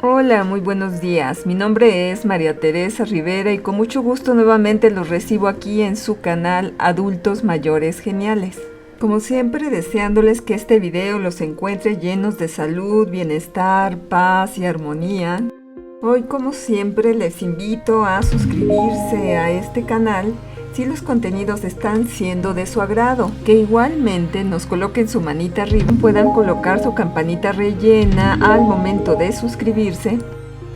Hola, muy buenos días. Mi nombre es María Teresa Rivera y con mucho gusto nuevamente los recibo aquí en su canal Adultos Mayores Geniales. Como siempre, deseándoles que este video los encuentre llenos de salud, bienestar, paz y armonía. Hoy, como siempre, les invito a suscribirse a este canal si los contenidos están siendo de su agrado, que igualmente nos coloquen su manita arriba, puedan colocar su campanita rellena al momento de suscribirse,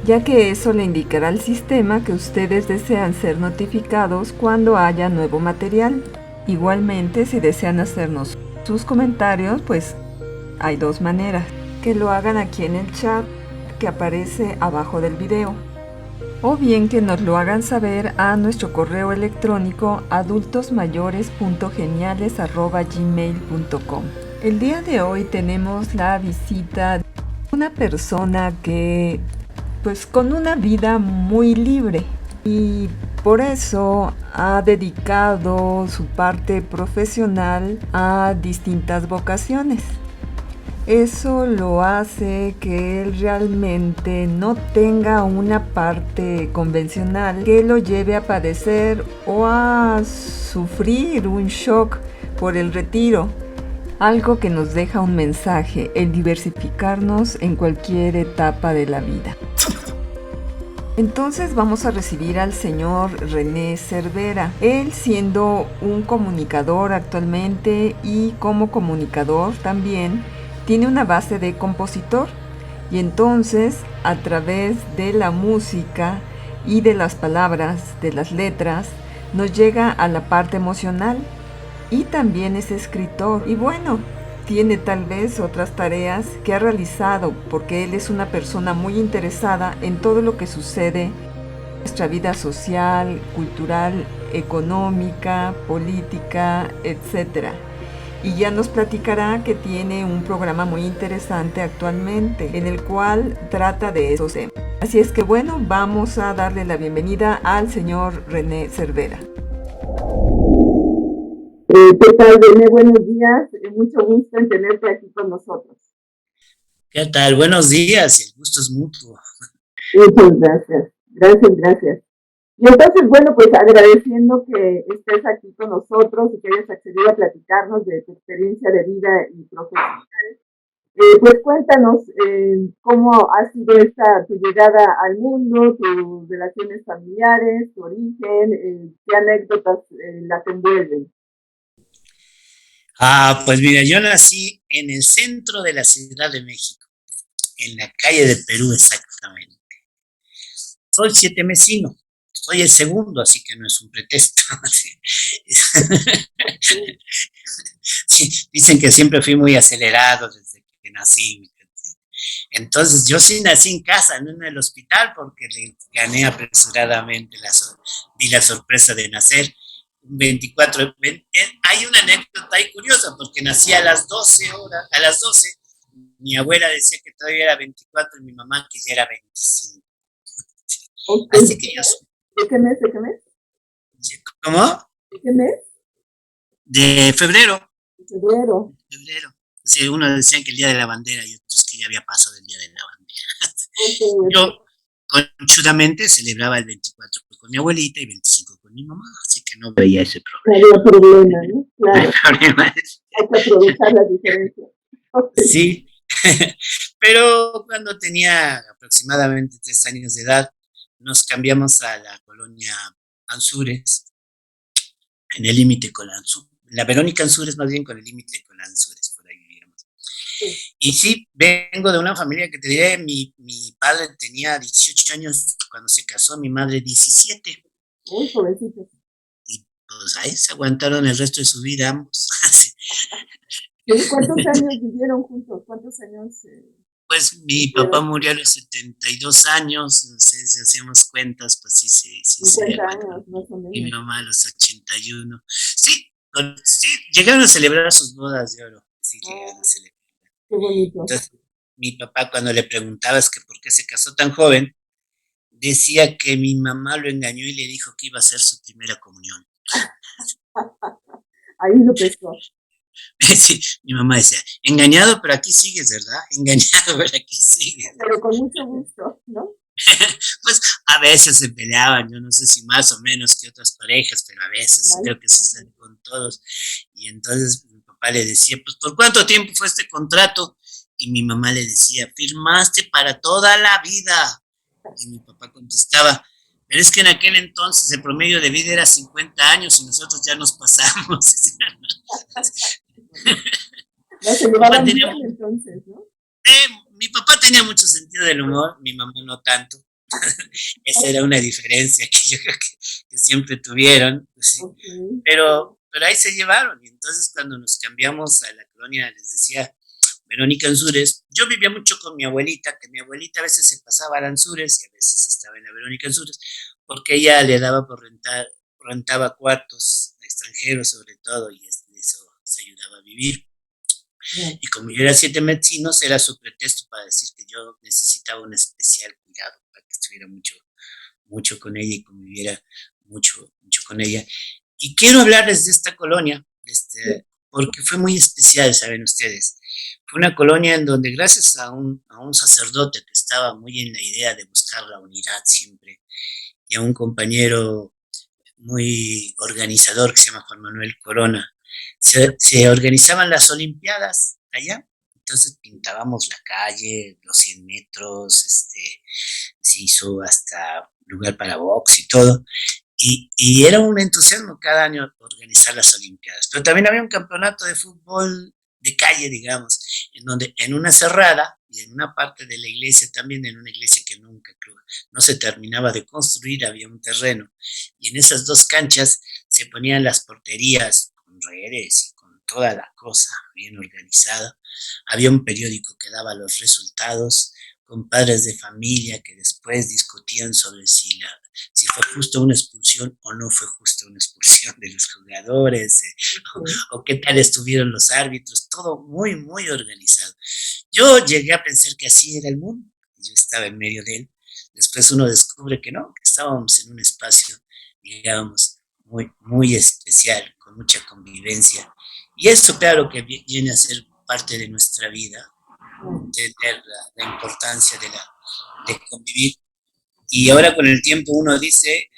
ya que eso le indicará al sistema que ustedes desean ser notificados cuando haya nuevo material. Igualmente, si desean hacernos sus comentarios, pues hay dos maneras: que lo hagan aquí en el chat que aparece abajo del video, o bien que nos lo hagan saber a nuestro correo electrónico adultosmayores.geniales@gmail.com. El día de hoy tenemos la visita de una persona que, pues, con una vida muy libre, y por eso ha dedicado su parte profesional a distintas vocaciones. Eso lo hace que él realmente no tenga una parte convencional que lo lleve a padecer o a sufrir un shock por el retiro. Algo que nos deja un mensaje: el diversificarnos en cualquier etapa de la vida. Entonces vamos a recibir al señor René Cervera. Él, siendo un comunicador actualmente, y como comunicador también tiene una base de compositor, y entonces a través de la música y de las palabras, de las letras, nos llega a la parte emocional. Y también es escritor, y bueno, tiene tal vez otras tareas que ha realizado, porque él es una persona muy interesada en todo lo que sucede en nuestra vida social, cultural, económica, política, etcétera. Y ya nos platicará que tiene un programa muy interesante actualmente, en el cual trata de esos temas. Así es que bueno, vamos a darle la bienvenida al señor René Cervera. ¿Qué tal, René? Buenos días. Mucho gusto en tenerte aquí con nosotros. ¿Qué tal? Buenos días, el gusto es mutuo. Muchas gracias. Gracias, gracias. Y entonces, bueno, pues agradeciendo que estés aquí con nosotros y que hayas accedido a platicarnos de tu experiencia de vida y profesional. Pues cuéntanos cómo ha sido tu llegada al mundo, tus relaciones familiares, tu origen, qué anécdotas las envuelven. Pues mira, yo nací en el centro de la Ciudad de México, en la calle de Perú exactamente. Soy siete mesino, soy el segundo, así que no es un pretexto. Sí, dicen que siempre fui muy acelerado desde que nací. Entonces yo sí nací en casa, no en el hospital, porque le gané apresuradamente, vi la sorpresa de nacer un 24. Hay una anécdota ahí curiosa, porque nací a las 12 horas, a las 12, mi abuela decía que todavía era 24 y mi mamá que ya era 25. Okay. Así que yo, ¿De qué mes? ¿De qué mes? ¿cómo? ¿De qué mes? De febrero, De febrero. febrero. O sea, unos decían que el día de la bandera y otros que ya había pasado el día de la bandera. Okay. Yo conchudamente celebraba el 24 con mi abuelita y 25 con mi mamá, así que no veía ese No problema. había problema, ¿no? No hay Claro, problema. hay que aprovechar las diferencias. Okay. Sí, pero cuando tenía aproximadamente 3 años de edad, nos cambiamos a la colonia Anzures, en el límite con Anzures, la Verónica Anzures más bien con el límite con Anzures, por ahí vivíamos. Sí. Y sí, vengo de una familia que te diré, mi padre tenía 18 años cuando se casó, mi madre 17. Muy jovencitos. Y pues ahí se aguantaron el resto de su vida ambos. ¿Cuántos años vivieron juntos? ¿Cuántos años Pues mi papá vivieron? murió a los 72 años, no sé si hacemos cuentas, pues sí se 50 años, aguantaron. más o Y mi menos. mamá a los 81. Sí, sí, llegaron a celebrar sus bodas de oro. Sí, llegaron a Ah, celebrar. qué bonito. Entonces, mi papá cuando le preguntabas que por qué se casó tan joven, decía que mi mamá lo engañó y le dijo que iba a ser su primera comunión. Ahí lo pescó. Sí, mi mamá decía, engañado, pero aquí sigues, ¿verdad? Engañado, pero aquí sigues. Pero con mucho gusto, ¿no? Pues a veces se peleaban, yo no sé si más o menos que otras parejas, pero a veces Vale. creo que sucede con todos. Y entonces mi papá le decía, pues ¿por cuánto tiempo fue este contrato? Y mi mamá le decía, firmaste para toda la vida. Y mi papá contestaba, pero es que en aquel entonces el promedio de vida era 50 años y nosotros ya nos pasamos. No se Mi papá llevaban tenía, bien entonces, ¿no? mi papá tenía mucho sentido del humor, mi mamá no tanto. Esa era una diferencia que yo creo que siempre tuvieron, pues sí. Ok. Pero ahí se llevaron. Y entonces cuando nos cambiamos a la colonia, les decía Verónica Ansúrez, yo vivía mucho con mi abuelita, que mi abuelita a veces se pasaba a Ansúrez y a veces estaba en la Verónica Ansúrez, porque ella le daba por rentar, rentaba cuartos extranjeros sobre todo, y eso se ayudaba a vivir. Bien. Y como yo era 7 vecinos, era su pretexto para decir que yo necesitaba un especial cuidado, para que estuviera mucho con ella y conviviera mucho con ella. Y quiero hablarles de esta colonia, porque fue muy especial, saben ustedes. Fue una colonia en donde gracias a un sacerdote que estaba muy en la idea de buscar la unidad siempre, y a un compañero muy organizador que se llama Juan Manuel Corona, se organizaban las Olimpiadas allá. Entonces pintábamos la calle, los 100 metros, se hizo hasta lugar para box y todo. Y era un entusiasmo cada año organizar las Olimpiadas. Pero también había un campeonato de fútbol de calle, digamos, en donde en una cerrada y en una parte de la iglesia, también en una iglesia que nunca creo, no se terminaba de construir, había un terreno. Y en esas dos canchas se ponían las porterías con redes y con toda la cosa bien organizada. Había un periódico que daba los resultados, con padres de familia que después discutían sobre si fue justo una expulsión o no fue justo una expulsión de los jugadores, Ok. o qué tal estuvieron los árbitros, todo muy organizado. Yo llegué a pensar que así era el mundo, yo estaba en medio de él. Después uno descubre que no, que estábamos en un espacio, digamos, muy especial, con mucha convivencia. Y eso, claro, que viene a ser parte de nuestra vida, entender la importancia de convivir. Y ahora con el tiempo uno dice,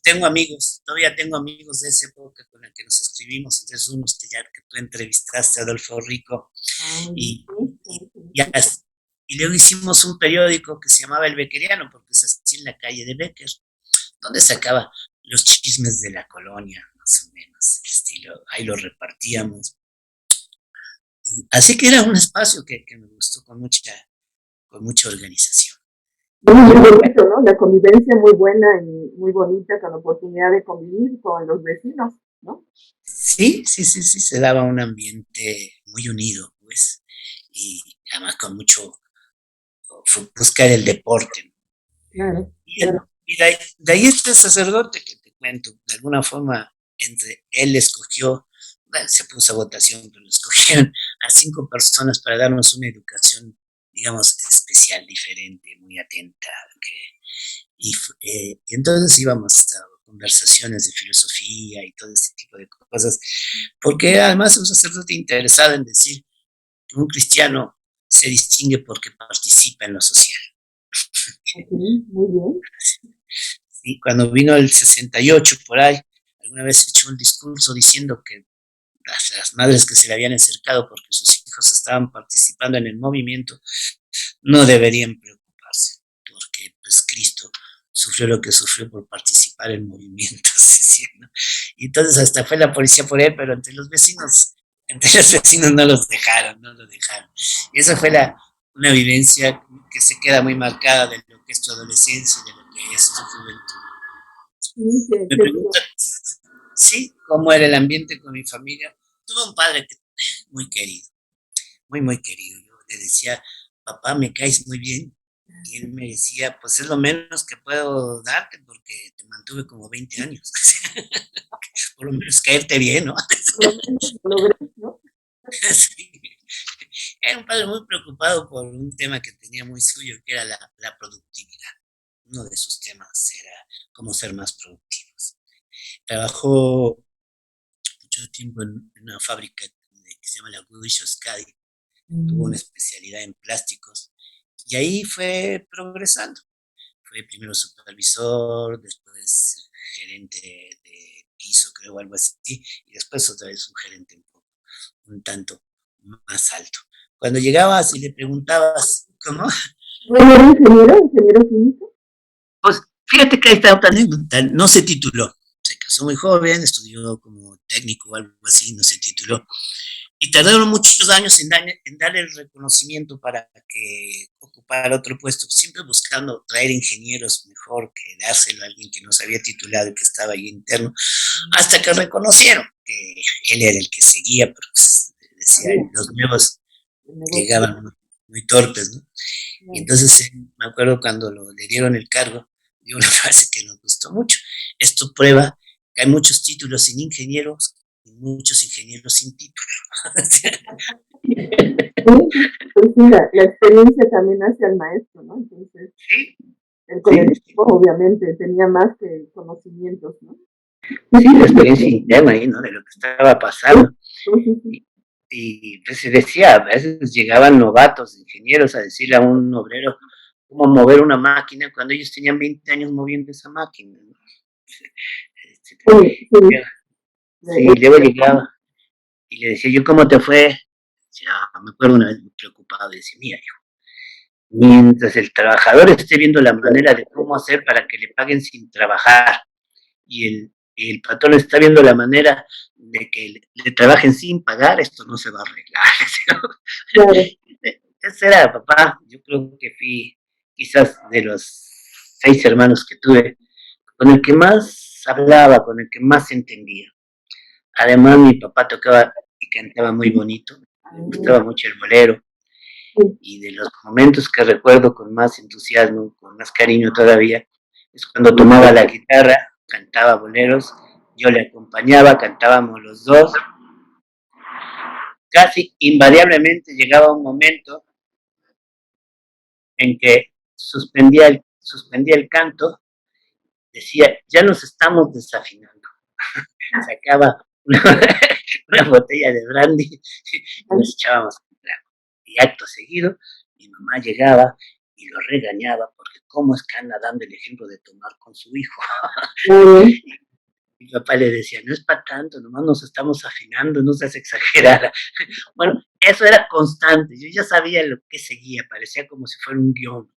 tengo amigos, todavía tengo amigos de esa época con la que nos escribimos, entonces unos que tú entrevistaste, Adolfo Rico, Ay, y, sí, y, sí, y, sí. y luego hicimos un periódico que se llamaba El Beckeriano, porque se hacía en la calle de Becker, donde sacaba los chismes de la colonia, más o menos, estilo, ahí lo repartíamos. Así que era un espacio que me gustó con mucha organización. Muy bonito, ¿no? La convivencia muy buena y muy bonita con la oportunidad de convivir con los vecinos, ¿no? Sí, sí, sí, sí, se daba un ambiente muy unido, pues, y además con mucho buscar el deporte. Claro, Y, claro. de ahí este sacerdote que te cuento, de alguna forma, entre él escogió, bueno, se puso a votación, pero escogieron a 5 personas para darnos una educación, digamos, especial, diferente, muy atenta. Y entonces íbamos a conversaciones de filosofía y todo ese tipo de cosas, porque era además un sacerdote interesado en decir que un cristiano se distingue porque participa en lo social. Ok, muy bien. Y cuando vino el 68 por ahí, alguna vez echó un discurso diciendo que las madres que se le habían acercado porque sus hijos estaban participando en el movimiento no deberían preocuparse, porque pues Cristo sufrió lo que sufrió por participar en movimientos, ¿no? Y entonces hasta fue la policía por él, pero entre los vecinos no los dejaron, no lo dejaron. Y esa fue una vivencia que se queda muy marcada de lo que es tu adolescencia, de lo que es tu juventud. Sí, Me pregunta, sí, cómo era el ambiente con mi familia. Tuve un padre muy querido, muy querido. Yo le decía, papá, me caes muy bien. Y él me decía, pues es lo menos que puedo darte porque te mantuve como 20 años. Por lo menos caerte bien, ¿no? por lo menos lo logré, ¿no? Sí. Era un padre muy preocupado por un tema que tenía muy suyo, que era la productividad. Uno de sus temas era cómo ser más productivos. Trabajó mucho tiempo en una fábrica que se llama la Gush Euskadi, tuvo una Mm. especialidad en plásticos, y ahí fue progresando. Fue primero supervisor, después gerente de piso, creo, algo así, y después otra vez un gerente un tanto más alto. Cuando llegabas y le preguntabas, ¿cómo? ¿No era ingeniero, ingeniero químico? Pues fíjate que ahí está otra anécdota, no se tituló, se casó muy joven, estudió como técnico o algo así, no se tituló. Y tardaron muchos años en darle el reconocimiento para que ocupara otro puesto, siempre buscando traer ingenieros mejor que dárselo a alguien que no se había titulado y que estaba ahí interno, hasta que reconocieron que él era el que seguía, pero pues, decía, Sabía, los nuevos el negocio. llegaban muy torpes, ¿no? Y Claro. entonces me acuerdo cuando le dieron el cargo, dio una frase que nos gustó mucho. Esto prueba que hay muchos títulos sin ingenieros y muchos ingenieros sin títulos. Sí, pues sí, la experiencia también hace al maestro, ¿no? Entonces, Sí, él con sí, el tiempo obviamente tenía más que conocimientos, ¿no? sí, la experiencia interna ahí, ¿no? De lo que estaba pasando. Sí, sí, sí. Y, y pues se decía, a veces llegaban novatos, ingenieros, a decirle a un obrero cómo mover una máquina cuando ellos tenían 20 años moviendo esa máquina, ¿no? Sí, sí. Sí, luego llegaba y le decía yo, ¿cómo te fue? Decía, me acuerdo una vez muy preocupado, decía, mira, hijo, mientras el trabajador esté viendo la manera de cómo hacer para que le paguen sin trabajar y el patrón está viendo la manera de que le trabajen sin pagar, esto no se va a arreglar. Claro. Ese era papá, yo creo que fui quizás de los 6 hermanos que tuve, con el que más hablaba, con el que más entendía. Además, mi papá tocaba y cantaba muy bonito, le gustaba mucho el bolero, Sí. y de los momentos que recuerdo con más entusiasmo, con más cariño todavía, es cuando tomaba la guitarra, cantaba boleros, yo le acompañaba, cantábamos los dos, casi invariablemente llegaba un momento en que suspendía el canto, decía, ya nos estamos desafinando, sacaba una botella de brandy y nos echábamos un trago. Y acto seguido, mi mamá llegaba y lo regañaba porque cómo es que anda dando el ejemplo de tomar con su hijo. Mi papá le decía, no es para tanto, nomás nos estamos afinando, no seas exagerada. Bueno, eso era constante, yo ya sabía lo que seguía, parecía como si fuera un guión.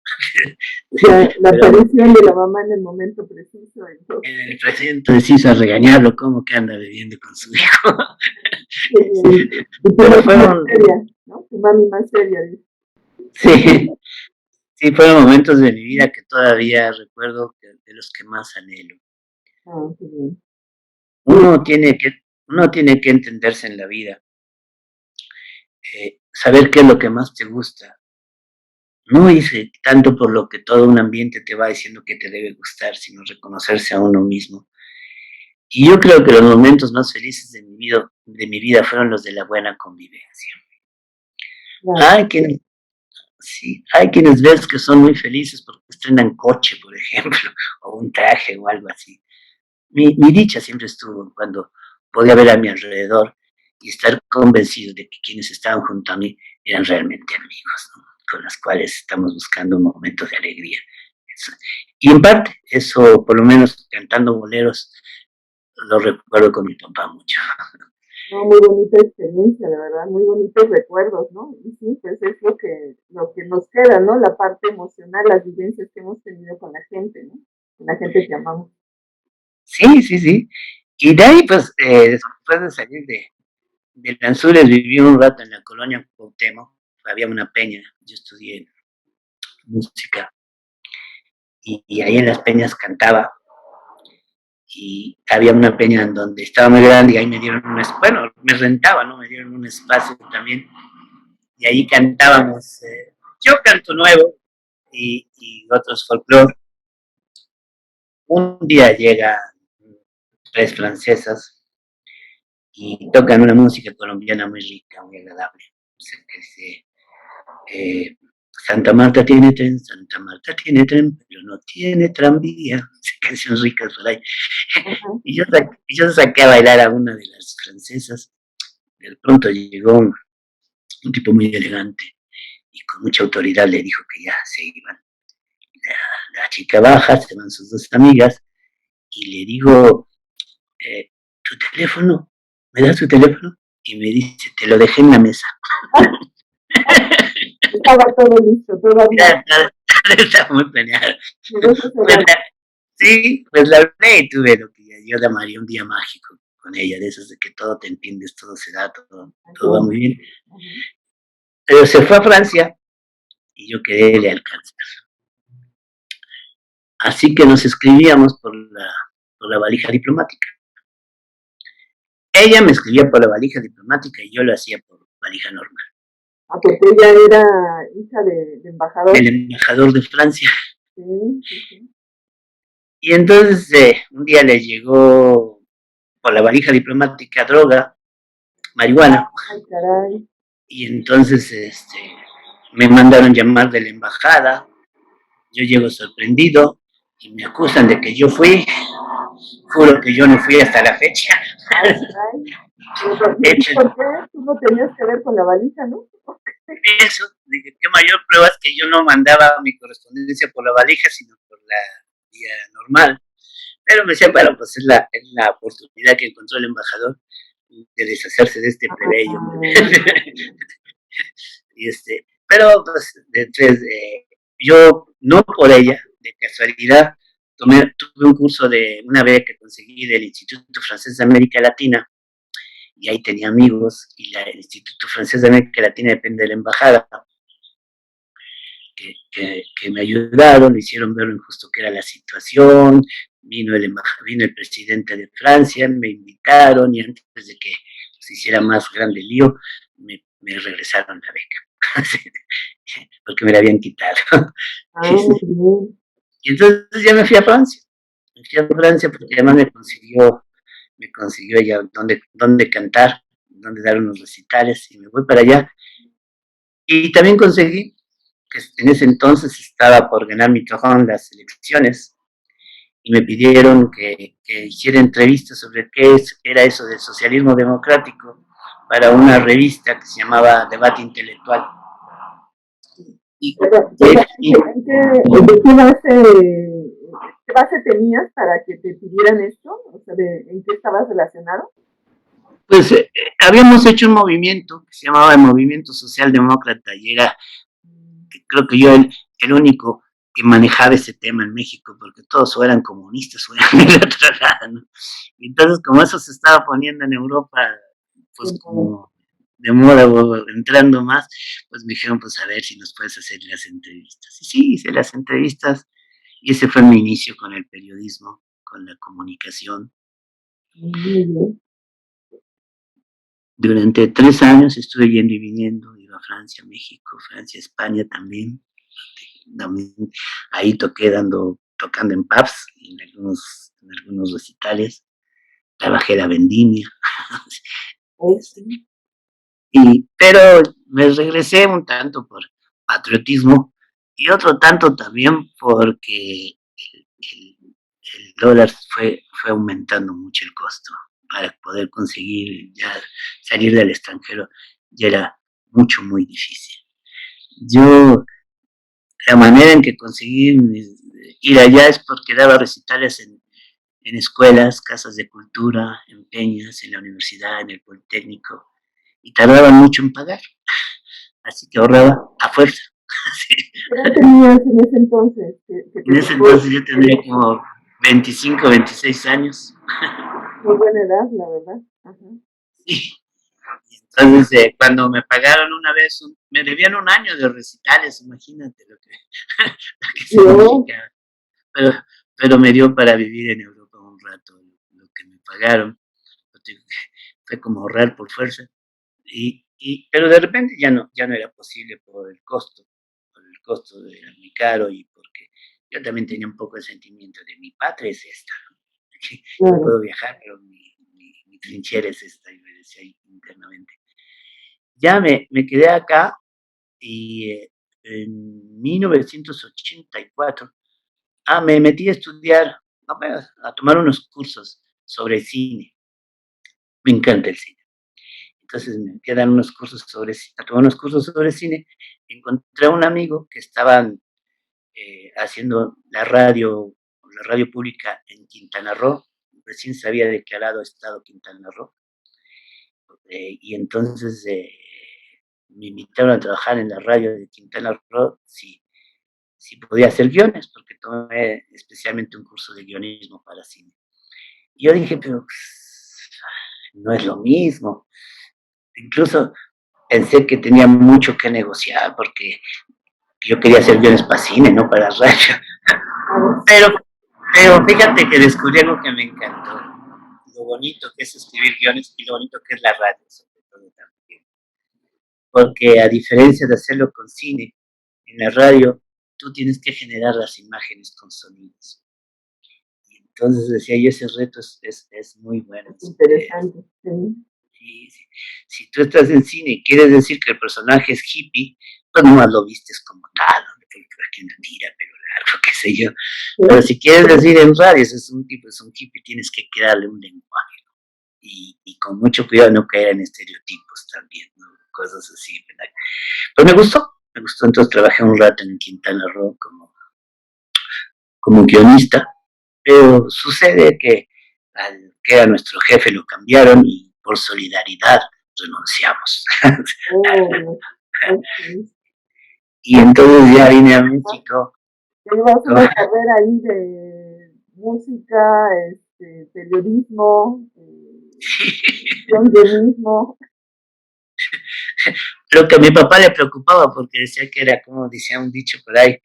La Pero aparición de la mamá en el momento preciso. Entonces, el presidente deciso a regañarlo, como que anda bebiendo con su hijo. y tu Pero mamá más fueron, seria, ¿no? Tu mami más seria, dice. sí, sí, fueron momentos de mi vida que todavía recuerdo que de los que más anhelo. Ah, qué bien. Uno tiene que, uno tiene que entenderse en la vida, saber qué es lo que más te gusta. No irse tanto por lo que todo un ambiente te va diciendo que te debe gustar, sino reconocerse a uno mismo. Y yo creo que los momentos más felices de mi vida fueron los de la buena convivencia. Claro. Hay quienes, sí, hay quienes ves que son muy felices porque estrenan coche, por ejemplo, o un traje o algo así. Mi dicha siempre estuvo cuando podía ver a mi alrededor y estar convencido de que quienes estaban junto a mí eran realmente amigos, ¿no? Con los cuales estamos buscando un momento de alegría. Eso. Y en parte, eso, por lo menos cantando boleros, lo recuerdo con mi papá mucho. No, muy bonita experiencia, de verdad, muy bonitos recuerdos, ¿no? Y sí, pues es lo que nos queda, ¿no? La parte emocional, las vivencias que hemos tenido con la gente, ¿no? Con la gente que amamos. Sí, sí, sí. Y de ahí, pues, después de salir de Lanzules, viví un rato en la colonia Cuauhtémoc, había una peña, yo estudié música, y ahí en las peñas cantaba, y había una peña en donde estaba muy grande y ahí me dieron bueno, me rentaba, ¿no? Me dieron un espacio también y ahí cantábamos, yo canto nuevo y otros folclore. Un día llegan 3 francesas y tocan una música colombiana muy rica, muy agradable. O sea, que dice, eh, Santa Marta tiene tren, Santa Marta tiene tren, pero no tiene tranvía. Canciones ricas por ahí. Ajá. Y yo saqué a bailar a una de las francesas De pronto llegó un tipo muy elegante y con mucha autoridad le dijo que ya se iban. La chica baja, se van sus dos amigas y le digo, ¿tu teléfono? ¿Me das tu teléfono? Y me dice, te lo dejé en la mesa. Estaba todo listo, todavía. Ya está muy planeado. Pues, Cerrado. sí, pues la hablé y tuve lo que yo llamaría un día mágico con ella, de esos de que todo te entiendes, todo se da, todo va muy bien. Pero se fue a Francia y yo quedé de alcanzar. Así que nos escribíamos por la valija diplomática. Ella me escribía por la valija diplomática y yo lo hacía por valija normal. Ah, porque ella era hija de embajador. El embajador de Francia. Sí, sí, sí. Y entonces un día le llegó por la valija diplomática droga, marihuana. Ay, caray. Y entonces me mandaron llamar de la embajada. Yo llego sorprendido y me acusan de que yo fui. Juro que yo no fui hasta la fecha. Ay, caray. ¿Por qué? Tú no tenías que ver con la valija, ¿no? Eso, dije, qué mayor prueba es que yo no mandaba mi correspondencia por la valija, sino por la vía normal. Pero me decían, bueno, pues es la oportunidad que encontró el embajador de deshacerse de este plebeyo. Pero pues, entonces, yo, no por ella, de casualidad, tuve un curso de una beca que conseguí del Instituto Francés de América Latina, y ahí tenía amigos, y el Instituto Francés de América Latina depende de la embajada, que me ayudaron, me hicieron ver lo injusto que era la situación, vino el presidente de Francia, me invitaron, y antes de que se hiciera más grande el lío, me regresaron la beca, porque me la habían quitado. Y entonces ya me fui a Francia, porque además me consiguió ella dónde cantar, dónde dar unos recitales, y me voy para allá. Y también conseguí, que en ese entonces estaba por ganar Mitterrand las elecciones, y me pidieron que hiciera entrevistas sobre era eso del socialismo democrático para una revista que se llamaba Debate Intelectual. Y, ¿Qué base tenías para que te pidieran esto? O sea, ¿en qué estabas relacionado? Pues habíamos hecho un movimiento que se llamaba el Movimiento Socialdemócrata, y era, creo que yo, el único que manejaba ese tema en México, porque todos o eran comunistas o eran de otro lado, ¿no? Y entonces, como eso se estaba poniendo en Europa, pues como de moda o entrando más, pues me dijeron, pues a ver si nos puedes hacer las entrevistas. Y sí, hice las entrevistas, y ese fue mi inicio con el periodismo, con la comunicación. Durante 3 años estuve yendo y viniendo, iba a Francia, México, Francia, España también. Ahí tocando en pubs, en algunos recitales. Trabajé la vendimia. Pero me regresé un tanto por patriotismo y otro tanto también porque el dólar fue aumentando mucho el costo para poder conseguir ya salir del extranjero, ya era muy difícil. Yo, la manera en que conseguí ir allá es porque daba recitales en escuelas, casas de cultura, en peñas, en la universidad, en el Politécnico, y tardaban mucho en pagar, así que ahorraba a fuerza. ¿Qué edad tenías en ese entonces? En ese entonces yo tendría como 25, 26 años. Muy buena edad, la verdad. Ajá. Sí. Entonces, cuando me pagaron una vez, me debían un año de recitales, imagínate lo que significa. Pero me dio para vivir en Europa un rato lo que me pagaron. Fue como ahorrar por fuerza. Pero de repente ya no era posible por el costo era muy caro, y porque yo también tenía un poco el sentimiento de mi patria es esta, ¿no? Yo puedo viajar, pero mi trinchera es esta, y me decía internamente. Ya me quedé acá, y en 1984 me metí a estudiar, a tomar unos cursos sobre cine. Me encanta el cine. entonces me quedan unos cursos a tomar unos cursos sobre cine. Encontré a un amigo que estaban haciendo la radio pública en Quintana Roo. Recién se había declarado estado Quintana Roo. Y entonces me invitaron a trabajar en la radio de Quintana Roo, si podía hacer guiones, porque tomé especialmente un curso de guionismo para cine. Y yo dije, pero pues, no es lo mismo. Incluso pensé que tenía mucho que negociar, porque yo quería hacer guiones para cine, no para radio. Pero, pero fíjate que descubrí algo que me encantó. Lo bonito que es escribir guiones y lo bonito que es la radio, sobre todo también. Porque a diferencia de hacerlo con cine, en la radio tú tienes que generar las imágenes con sonidos. Y entonces decía yo, ese reto es muy bueno. Es interesante, sí. Si tú estás en cine y quieres decir que el personaje es hippie, pues no lo vistes como tal, ¿no? Que una tira, pero largo, qué sé yo. Sí. Pero si quieres decir en radio, es un tipo, es un hippie, tienes que crearle un lenguaje, ¿no? Y con mucho cuidado no caer en estereotipos también, ¿no? Cosas así, ¿verdad? Pero me gustó, entonces trabajé un rato en Quintana Roo como guionista, pero sucede que al que era nuestro jefe lo cambiaron y por solidaridad renunciamos. Oh, okay. Y entonces ya vine a México. Llevas una carrera ahí de música, periodismo, guionismo. Lo que a mi papá le preocupaba, porque decía que era, como decía un dicho por ahí,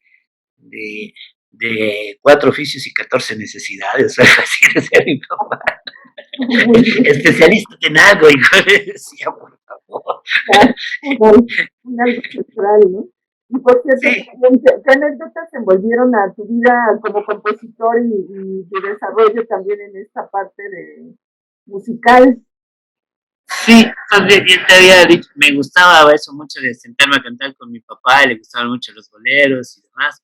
de 4 oficios y 14 necesidades, o sea, así decía mi papá. Especialista en algo, y yo le decía, por favor. Un algo cultural, ¿no? Y por cierto, sí. ¿Qué anécdotas envolvieron a tu vida como compositor y tu desarrollo también en esta parte de musical? Sí, entonces yo te había dicho, me gustaba eso mucho de sentarme a cantar con mi papá, y le gustaban mucho los boleros y demás.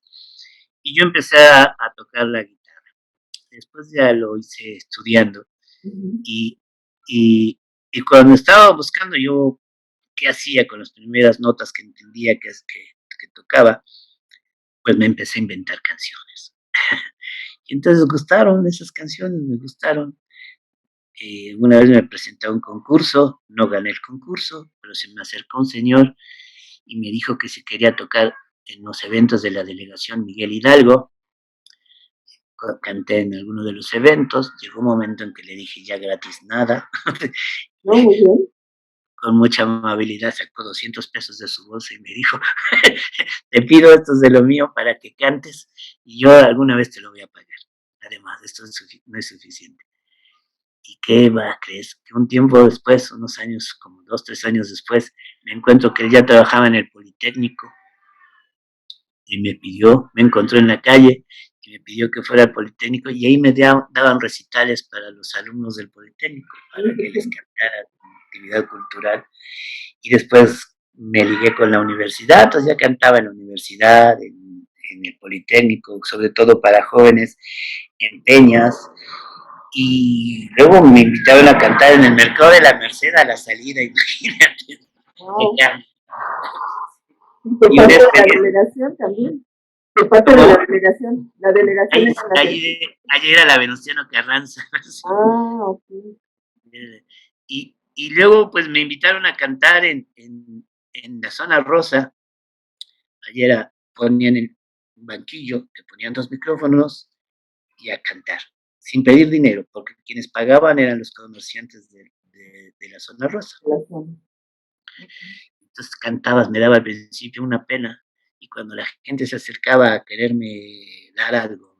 Y yo empecé a tocar la guitarra. Después ya lo hice estudiando. Uh-huh. Y cuando estaba buscando yo qué hacía con las primeras notas que entendía que tocaba, pues me empecé a inventar canciones. Y entonces gustaron esas canciones, me gustaron. Una vez me presenté a un concurso, no gané el concurso, pero se me acercó un señor y me dijo que si quería tocar en los eventos de la delegación Miguel Hidalgo. Canté en alguno de los eventos, llegó un momento en que le dije ya gratis nada. No, muy bien. Con mucha amabilidad sacó 200 pesos de su bolsa y me dijo, te pido esto de lo mío para que cantes y yo alguna vez te lo voy a pagar. Además, esto no es suficiente. ¿Y qué va, crees? Que un tiempo después, unos años, como 2, 3 años después, me encuentro que él ya trabajaba en el Politécnico y me encontró en la calle y me pidió que fuera al Politécnico y ahí me daban recitales para los alumnos del Politécnico, para que les cantara como actividad cultural. Y después me ligué con la universidad, entonces ya cantaba en la universidad, en el Politécnico, sobre todo para jóvenes, en peñas. Y luego me invitaron a cantar en el Mercado de la Merced a la salida, imagínate. Wow. ¿Por parte de la delegación también? ¿Por parte de la delegación? La delegación allí era la Venustiano Carranza. Ah, ok. Y luego pues me invitaron a cantar en la zona rosa. Ayer ponían el banquillo, te ponían 2 micrófonos y a cantar, sin pedir dinero, porque quienes pagaban eran los comerciantes de la zona rosa. Entonces cantabas, me daba al principio una pena, y cuando la gente se acercaba a quererme dar algo,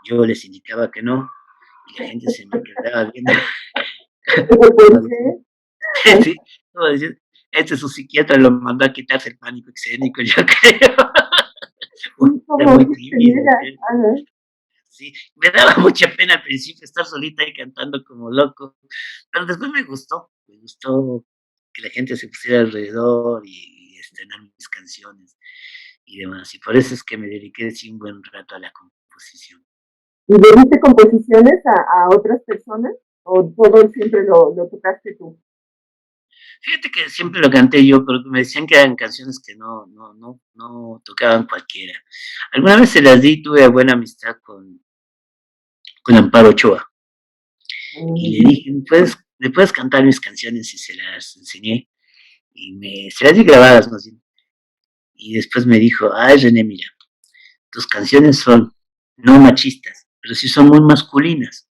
yo les indicaba que no, y la gente se me quedaba viendo. Sí, como decir, este es un psiquiatra, lo mandó a quitarse el pánico escénico, yo creo. Muy tímido. Sí, me daba mucha pena al principio estar solita ahí cantando como loco, pero después me gustó que la gente se pusiera alrededor y estrenar mis canciones y demás, y por eso es que me dediqué sí un buen rato a la composición. ¿Y le diste composiciones a otras personas o todo siempre lo tocaste tú? Fíjate que siempre lo canté yo, pero me decían que eran canciones que no tocaban cualquiera. Alguna vez se las di, tuve buena amistad con Amparo Ochoa. Y le dije, ¿le puedes cantar mis canciones? Y se las enseñé. Se las di grabadas más bien. Y después me dijo, ay René, mira, tus canciones son no machistas, pero sí son muy masculinas.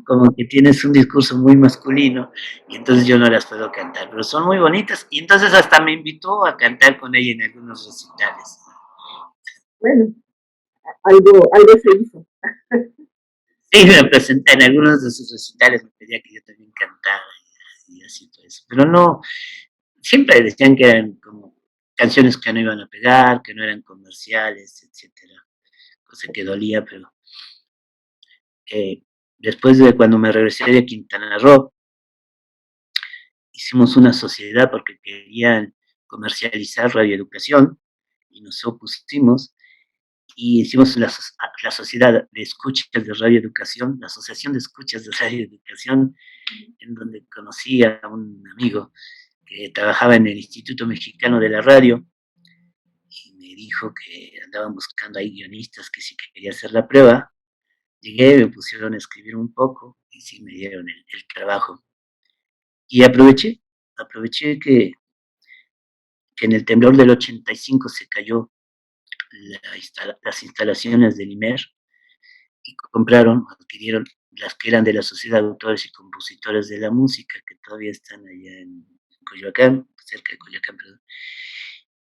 Como que tienes un discurso muy masculino y entonces yo no las puedo cantar, pero son muy bonitas y entonces hasta me invitó a cantar con ella en algunos recitales. Bueno, algo se hizo. Sí, me presenté en algunos de sus recitales, me pedía que yo también cantara y así todo eso, pero no, siempre decían que eran como canciones que no iban a pegar, que no eran comerciales, etcétera, cosa que dolía, pero después de cuando me regresé de Quintana Roo, hicimos una sociedad porque querían comercializar radioeducación y nos opusimos y hicimos la sociedad de escuchas de radioeducación, la asociación de escuchas de radioeducación, en donde conocí a un amigo que trabajaba en el Instituto Mexicano de la Radio y me dijo que andaban buscando ahí guionistas que si quería hacer la prueba. Llegué, me pusieron a escribir un poco y sí me dieron el trabajo. Y aproveché que en el temblor del 85 se cayó las instalaciones del IMER y adquirieron las que eran de la Sociedad de Autores y Compositores de la Música, que todavía están allá en Coyoacán, cerca de Coyoacán, perdón.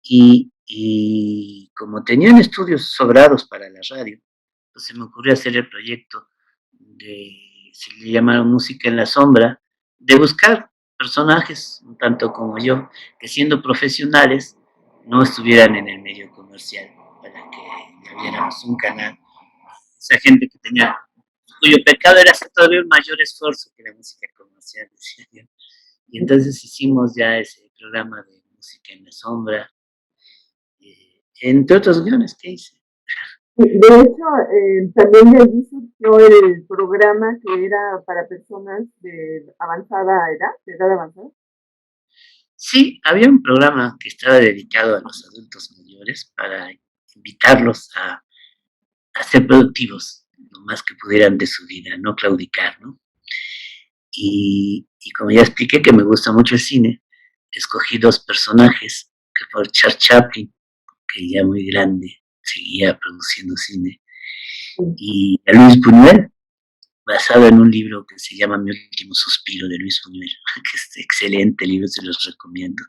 Y como tenían estudios sobrados para la radio, pues se me ocurrió hacer el proyecto se le llamaron Música en la Sombra, de buscar personajes, un tanto como yo, que siendo profesionales no estuvieran en el medio comercial, para que ya viéramos un canal. Esa gente cuyo pecado era hacer todavía un mayor esfuerzo que la música comercial, decía yo. Y entonces hicimos ya ese programa de Música en la Sombra, entre otros guiones que hice. De hecho, también de allí surgió el programa que era para personas de avanzada edad, de edad avanzada. Sí, había un programa que estaba dedicado a los adultos mayores para invitarlos a ser productivos lo más que pudieran de su vida, no claudicar, ¿no? Y como ya expliqué que me gusta mucho el cine, escogí dos personajes, que fue Charles Chaplin, que ya muy grande seguía produciendo cine, y a Luis Buñuel, basado en un libro que se llama Mi último suspiro de Luis Buñuel, que es excelente libro, se los recomiendo,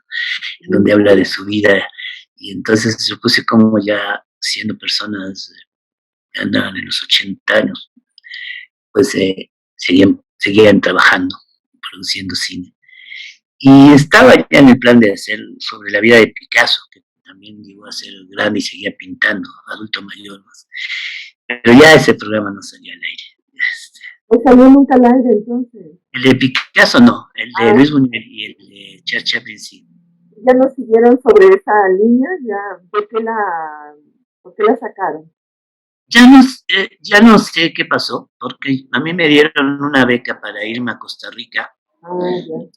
en donde habla de su vida. Y entonces yo puse como ya siendo personas que andaban en los 80 años, pues seguían trabajando, produciendo cine. Y estaba ya en el plan de hacer sobre la vida de Picasso, que también llegó a ser grande y seguía pintando, adulto mayor más. Pero ya ese programa no salía al aire. ¿No salió nunca al aire entonces? El de Picasso no, el de Luis Buñuel y el de Charles Chaplin sí. Ya no siguieron sobre esa línea, ya, ¿por qué la sacaron? Ya no sé qué pasó, porque a mí me dieron una beca para irme a Costa Rica,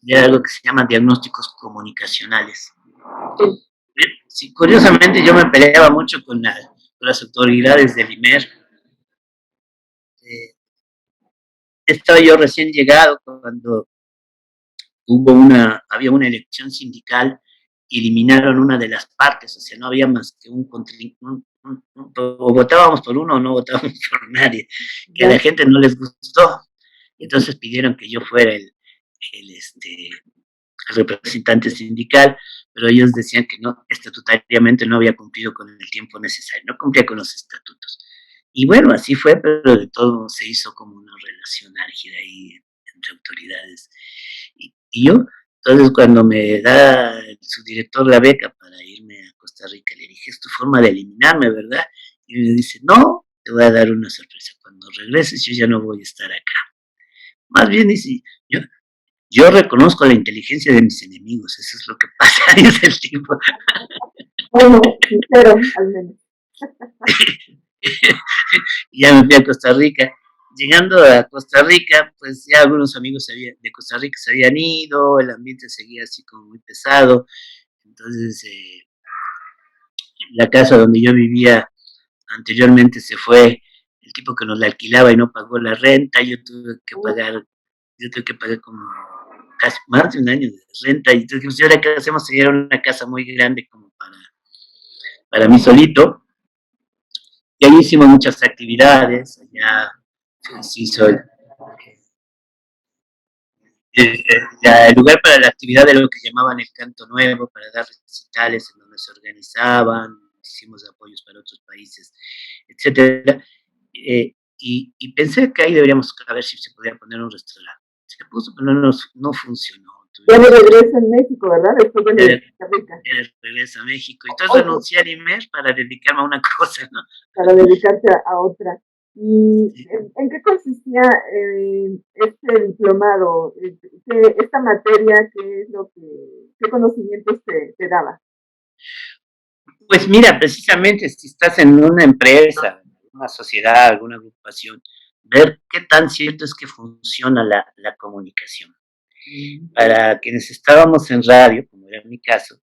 de algo que se llama diagnósticos comunicacionales. Sí, curiosamente yo me peleaba mucho con las autoridades del IMER. Estaba yo recién llegado cuando había una elección sindical y eliminaron una de las partes, o sea, no había más que o votábamos por uno o no votábamos por nadie, que a la gente no les gustó, entonces pidieron que yo fuera el representante sindical, pero ellos decían que no, estatutariamente no había cumplido con el tiempo necesario, no cumplía con los estatutos. Y bueno, así fue, pero de todo se hizo como una relación álgida ahí entre autoridades. Y yo, entonces cuando me da su director la beca para irme a Costa Rica, le dije, es tu forma de eliminarme, ¿verdad? Y me dice, no, te voy a dar una sorpresa. Cuando regreses yo ya no voy a estar acá. Más bien dice, yo reconozco la inteligencia de mis enemigos, eso es lo que pasa, dice el tipo. Bueno, sincero, al menos. Y ya me fui a Costa Rica llegando a Costa Rica, pues ya algunos amigos de Costa Rica se habían ido, el ambiente seguía así como muy pesado. Entonces, la casa donde yo vivía anteriormente se fue el tipo que nos la alquilaba y no pagó la renta. Yo tuve que pagar como casi más de un año de renta. Y entonces, pues, ¿ahora qué hacemos? Era una casa muy grande como para mí solito. Y ahí hicimos muchas actividades. Allá se hizo el lugar para la actividad de lo que llamaban el Canto Nuevo, para dar recitales en donde se organizaban, hicimos apoyos para otros países, etcétera. Y pensé que ahí deberíamos a ver si se podía poner un restaurante. Se puso, pero no funcionó. Ya me regreso en México, ¿verdad? Después de la Costa Rica. Regreso a México. Entonces renuncié al IMER para dedicarme a una cosa, ¿no? Para dedicarse a otra. ¿Y en qué consistía este diplomado? Esta materia, ¿qué es lo que, qué conocimientos te daba? Pues mira, precisamente si estás en una empresa, una sociedad, alguna agrupación, ver qué tan cierto es que funciona la comunicación. Para quienes estábamos en radio, como era mi caso,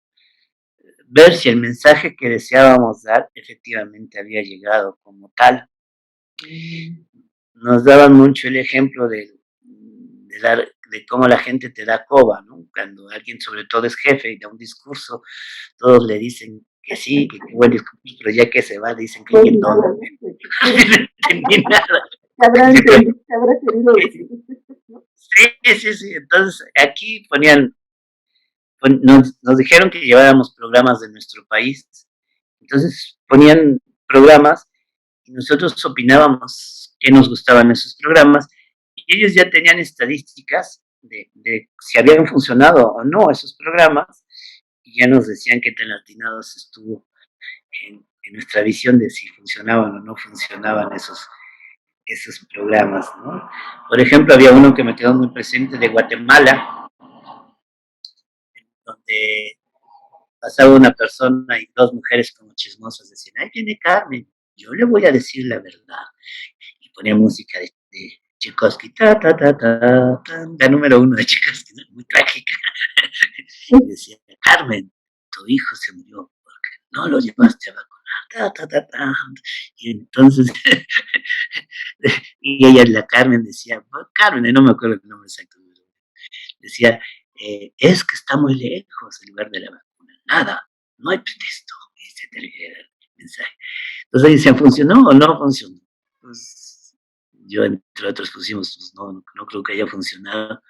ver si el mensaje que deseábamos dar efectivamente había llegado como tal. Nos daban mucho el ejemplo de cómo la gente te da coba, ¿no? Cuando alguien, sobre todo, es jefe y da un discurso, todos le dicen que sí, que qué buen discurso, pero ya que se va, dicen que qué tonto. No entendí nada. ¿Qué habrá querido decir? Sí. Entonces, aquí nos dijeron que lleváramos programas de nuestro país. Entonces, ponían programas y nosotros opinábamos qué nos gustaban esos programas y ellos ya tenían estadísticas de si habían funcionado o no esos programas y ya nos decían qué tan atinados estuvo en nuestra visión de si funcionaban o no funcionaban esos programas, ¿no? Por ejemplo, había uno que me quedó muy presente de Guatemala, donde pasaba una persona y dos mujeres como chismosas decían, ahí viene Carmen, yo le voy a decir la verdad. Y ponía música de Tchaikovsky, la número uno de Tchaikovsky, ¿no? Muy trágica. Y decía, Carmen, tu hijo se murió porque no lo llevaste a vacunar. Y entonces, y ella, la Carmen, decía, Carmen, no me acuerdo el nombre exacto, decía, es que está muy lejos el lugar de la vacuna. Nada, no hay pretexto. Ese era el mensaje. Entonces decían, ¿funcionó o no funcionó? Pues yo, entre otros, pusimos, pues no creo que haya funcionado.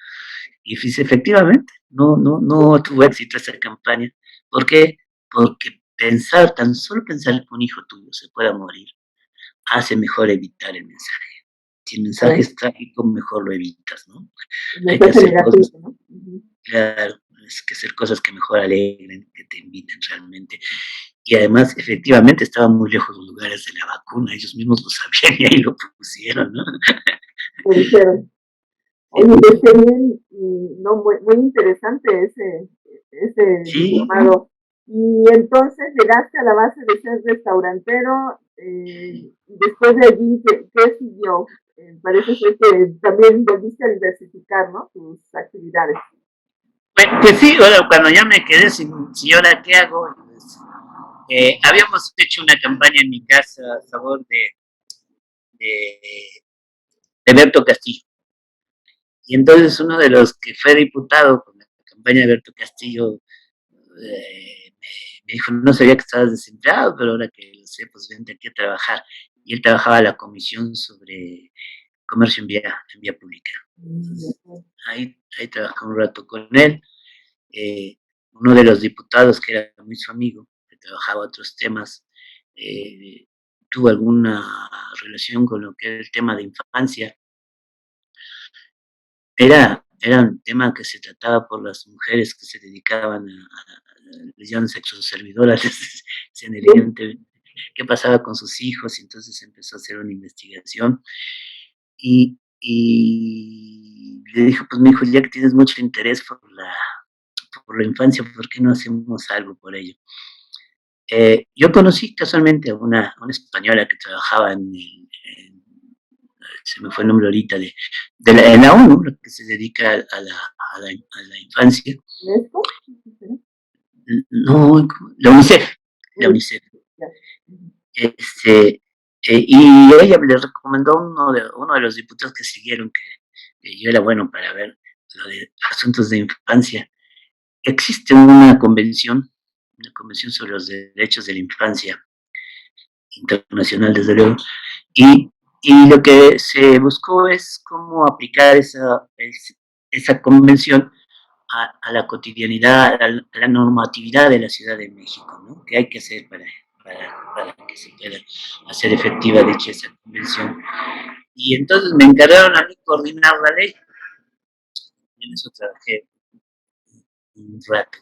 Y efectivamente, no tuvo éxito esa campaña. ¿Por qué? Porque tan solo pensar que un hijo tuyo se pueda morir, hace mejor evitar el mensaje. Si el mensaje es trágico, mejor lo evitas, ¿no? Hay que hacer cosas, ¿no? Claro, es que hacer cosas que mejor alegren, que te inviten realmente. Y además, efectivamente, estaban muy lejos los lugares de la vacuna, ellos mismos lo sabían y ahí lo pusieron, ¿no? Lo dijeron. Oye, qué bien, no, muy interesante ese diplomado. Y entonces llegaste a la base de ser restaurantero, después de allí, ¿qué siguió? Parece ser que también volviste a diversificar, ¿no? Tus actividades. Pues sí, bueno, cuando ya me quedé sin ahora qué hago, pues, habíamos hecho una campaña en mi casa a favor de, de Berto Castillo. Y entonces uno de los que fue diputado con la campaña de Berto Castillo me dijo, no sabía que estabas desempleado, pero ahora que lo sé, pues vente aquí a trabajar. Y él trabajaba en la comisión sobre comercio en vía pública. Entonces, ahí trabajé un rato con él. Uno de los diputados, que era muy su amigo, que trabajaba otros temas, tuvo alguna relación con lo que era el tema de infancia. Era un tema que se trataba por las mujeres que se dedicaban les llaman sexoservidoras, qué pasaba con sus hijos, y entonces empezó a hacer una investigación. Y le dijo, pues mi hijo, ya que tienes mucho interés por la infancia, ¿por qué no hacemos algo por ello? Yo conocí casualmente a una española que trabajaba se me fue el nombre ahorita, en la ONU, lo que se dedica a la infancia. ¿Esto? No, la UNICEF, la UNICEF. Y ella le recomendó a uno de los diputados que siguieron que yo era bueno para ver lo de asuntos de infancia. Existe una convención sobre los derechos de la infancia, internacional desde luego, y lo que se buscó es cómo aplicar esa convención a la cotidianidad, a la normatividad de la Ciudad de México, ¿no? ¿Qué hay que hacer para que se pueda hacer efectiva dicha esa convención? Y entonces me encargaron a mí coordinar la ley. En eso trabajé un rato.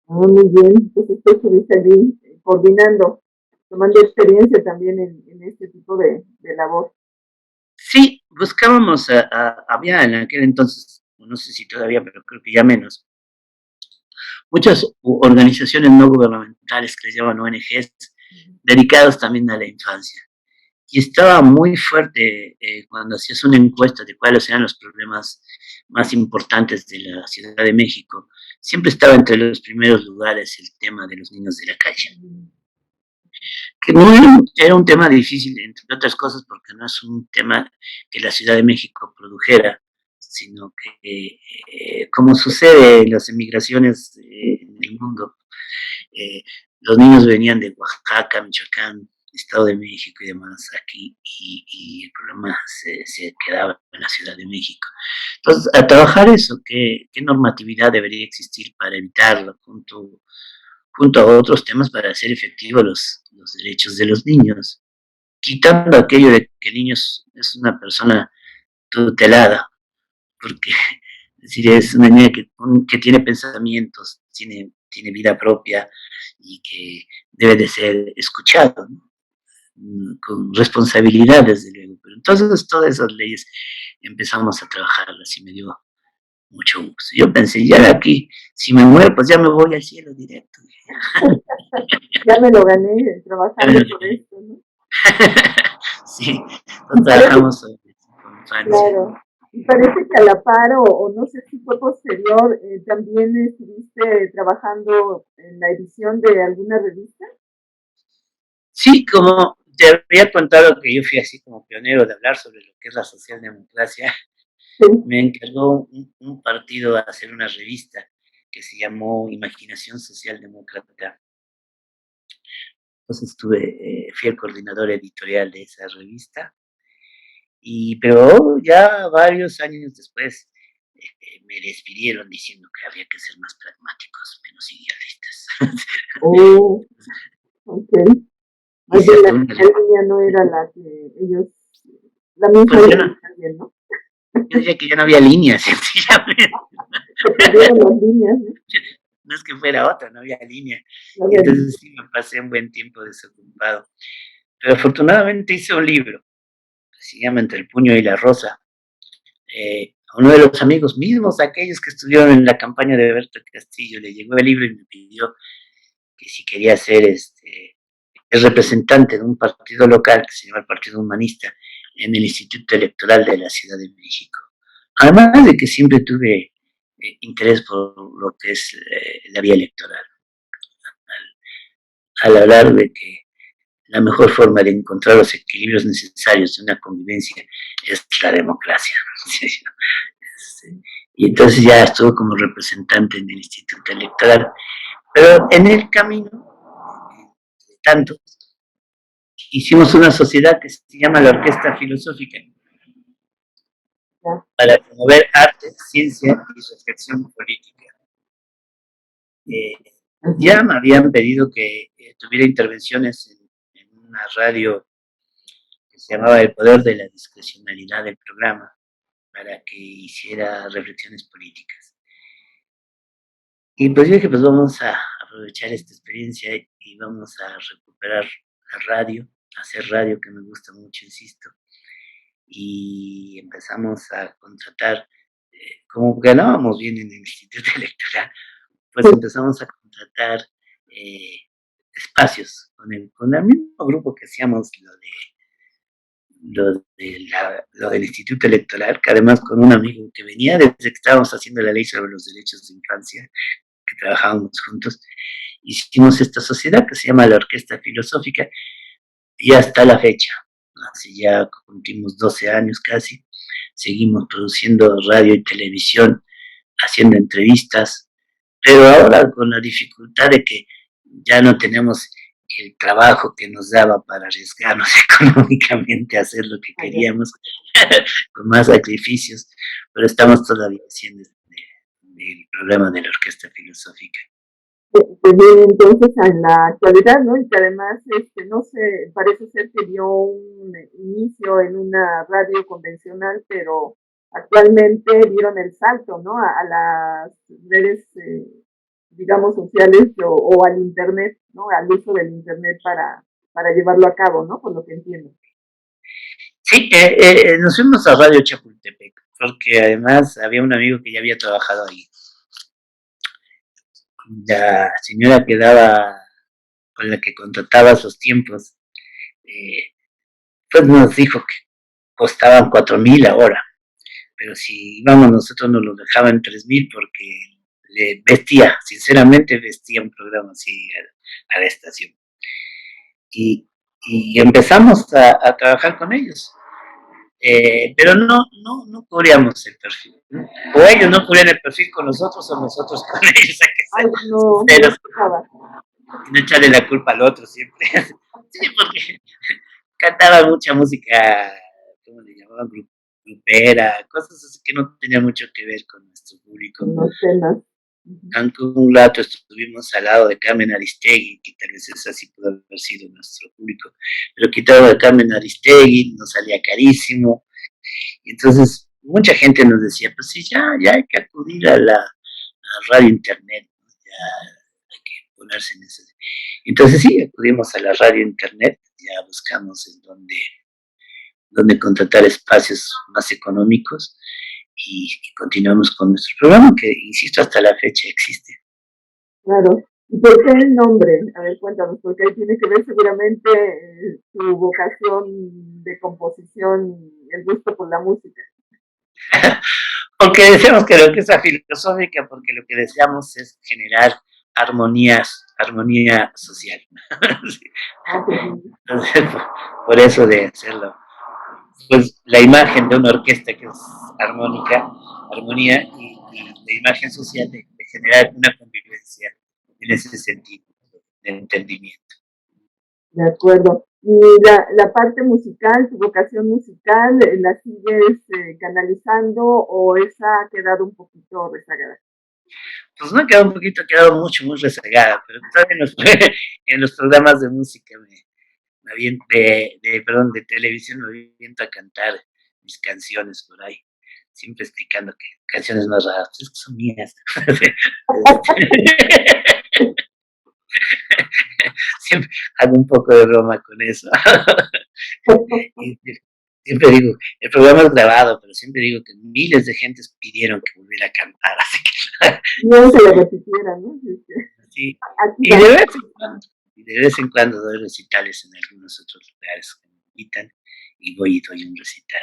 Muy bien, entonces tú estuviste allí coordinando, tomando experiencia también en este tipo de labor. Sí, buscábamos, había en aquel entonces, no sé si todavía, pero creo que ya menos, muchas organizaciones no gubernamentales que les llaman ONGs, dedicados también a la infancia. Y estaba muy fuerte cuando hacías una encuesta de cuáles eran los problemas más importantes de la Ciudad de México. Siempre estaba entre los primeros lugares el tema de los niños de la calle. Que no era un tema difícil, entre otras cosas, porque no es un tema que la Ciudad de México produjera, sino que, como sucede en las emigraciones en el mundo, eh, los niños venían de Oaxaca, Michoacán, Estado de México y demás aquí, y el problema se quedaba en la Ciudad de México. Entonces, a trabajar eso, ¿qué normatividad debería existir para evitarlo junto a otros temas para hacer efectivos los derechos de los niños? Quitando aquello de que el niño es una persona tutelada, porque es decir, es una niña que tiene pensamientos, tiene vida propia y que debe de ser escuchado, ¿no? Con responsabilidad, desde luego. Pero entonces todas esas leyes empezamos a trabajarlas y me dio mucho gusto. Yo pensé, ya de aquí, si me muero, pues ya me voy al cielo directo. Ya me lo gané trabajando por esto, ¿no? Sí, trabajamos con infancia. Claro. Y parece que a la par, o no sé si fue posterior, también estuviste trabajando en la edición de alguna revista. Sí, como te había contado que yo fui así como pionero de hablar sobre lo que es la socialdemocracia, Sí. me encargó un partido a hacer una revista que se llamó Imaginación Socialdemócrata. Entonces fui el coordinador editorial de esa revista, pero ya varios años después me despidieron diciendo que había que ser más pragmáticos, menos idealistas. Oh, ok. Más bien la Una, línea no era la que ellos, la misma pues línea también, ¿no? yo diría que ya no había líneas, sencillamente. Se perdieron las líneas, ¿no? No es que fuera otra, no había línea. No Y había línea. entonces sí me pasé un buen tiempo desocupado. Pero afortunadamente hice un libro que se llama Entre el puño y la rosa. A uno de los amigos mismos, aquellos que estuvieron en la campaña de Berto Castillo, le llegó el libro y me pidió que si quería ser el representante de un partido local que se llama el Partido Humanista en el Instituto Electoral de la Ciudad de México. Además de que siempre tuve interés por lo que es la vía electoral, al hablar de que la mejor forma de encontrar los equilibrios necesarios de una convivencia es la democracia. Y entonces ya estuve como representante en el Instituto Electoral, pero en el camino, de tanto, hicimos una sociedad que se llama la Orquesta Filosófica para promover arte, ciencia y reflexión política. Ya me habían pedido que tuviera intervenciones en una radio que se llamaba El Poder de la Discrecionalidad del Programa, para que hiciera reflexiones políticas. Y pues yo dije, pues vamos a aprovechar esta experiencia y vamos a recuperar la radio, hacer radio, que me gusta mucho, insisto. Y empezamos a contratar, como ganábamos bien en el Instituto Electoral, pues empezamos a contratar espacios con el mismo grupo que hacíamos lo de lo del Instituto Electoral, que además con un amigo que venía desde que estábamos haciendo la ley sobre los derechos de infancia, que trabajábamos juntos, hicimos esta sociedad que se llama la Orquesta Filosófica, y hasta la fecha, así ya cumplimos 12 años casi, seguimos produciendo radio y televisión, haciendo entrevistas, pero ahora con la dificultad de que ya no tenemos el trabajo que nos daba para arriesgarnos económicamente a hacer lo que queríamos, con más sacrificios, pero estamos todavía haciendo el programa de la Orquesta Filosófica. Que viene entonces en la actualidad, ¿no? Y que además, no sé, parece ser que dio un inicio en una radio convencional, pero actualmente dieron el salto, ¿no? A las redes, digamos, sociales o al Internet, ¿no? Al uso del Internet para llevarlo a cabo, ¿no? Por lo que entiendo. Sí, nos fuimos a Radio Chapultepec, porque además había un amigo que ya había trabajado ahí. La señora que daba, con la que contrataba esos tiempos, pues nos dijo que costaban 4,000 la hora, pero si íbamos nosotros nos lo dejaban 3,000 porque le vestía, sinceramente vestía un programa así a la estación. Y empezamos a trabajar con ellos. Pero no cubríamos el perfil, ¿no? O ellos no cubrían el perfil con nosotros o nosotros con ellos, hay que ser sinceros y no echarle la culpa al otro siempre. Sí, porque cantaban mucha música, ¿cómo le llamaban? Grupera, cosas así que no tenían mucho que ver con nuestro público. Aunque un rato estuvimos al lado de Carmen Aristegui, que tal vez esa sí pudo haber sido nuestro público, pero quitado de Carmen Aristegui nos salía carísimo. Y entonces mucha gente nos decía, pues sí, ya hay que acudir a la radio internet, ¿no? Ya hay que ponerse en eso. Entonces sí, acudimos a la radio internet, ya buscamos en dónde contratar espacios más económicos y continuamos con nuestro programa, que insisto, hasta la fecha existe. Claro. ¿Y por qué el nombre? A ver, cuéntanos, porque ahí tiene que ver seguramente tu vocación de composición y el gusto por la música. Porque decíamos que la orquesta filosófica, porque lo que deseamos es generar armonía social. Entonces, por eso de hacerlo. Pues la imagen de una orquesta que es armonía y la imagen social de generar una convivencia en ese sentido de entendimiento. De acuerdo. Y la parte musical, tu vocación musical, ¿la sigues canalizando o esa ha quedado un poquito rezagada? Pues no ha quedado un poquito, ha quedado muy rezagada, pero todavía en los programas de música de televisión me aviento a cantar mis canciones por ahí, siempre explicando que canciones más raras, es que son mías. Siempre hago un poco de broma con eso. Y siempre digo, el programa es grabado, pero siempre digo que miles de gentes pidieron que volviera a cantar, así que no se lo repitiera, ¿no? Sí. De vez en cuando doy recitales en algunos otros lugares que me invitan y voy y doy un recital.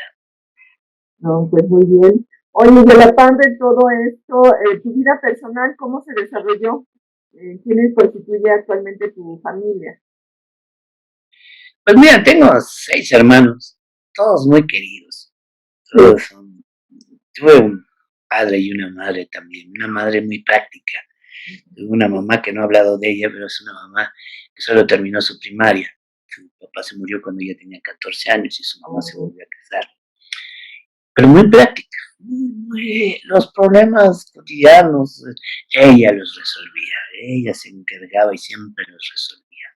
No, pues muy bien. Oye, y a la par de todo esto, tu vida personal, ¿cómo se desarrolló? ¿Quiénes constituye actualmente tu familia? Pues mira, tengo 6 hermanos, todos muy queridos. Todos son, tuve un padre y una madre también, una madre muy práctica. Tuve una mamá que no he hablado de ella, pero es una mamá que solo terminó su primaria. Su papá se murió cuando ella tenía 14 años y su mamá se volvió a casar. Pero muy práctica, los problemas cotidianos, ella los resolvía, ella se encargaba y siempre los resolvía.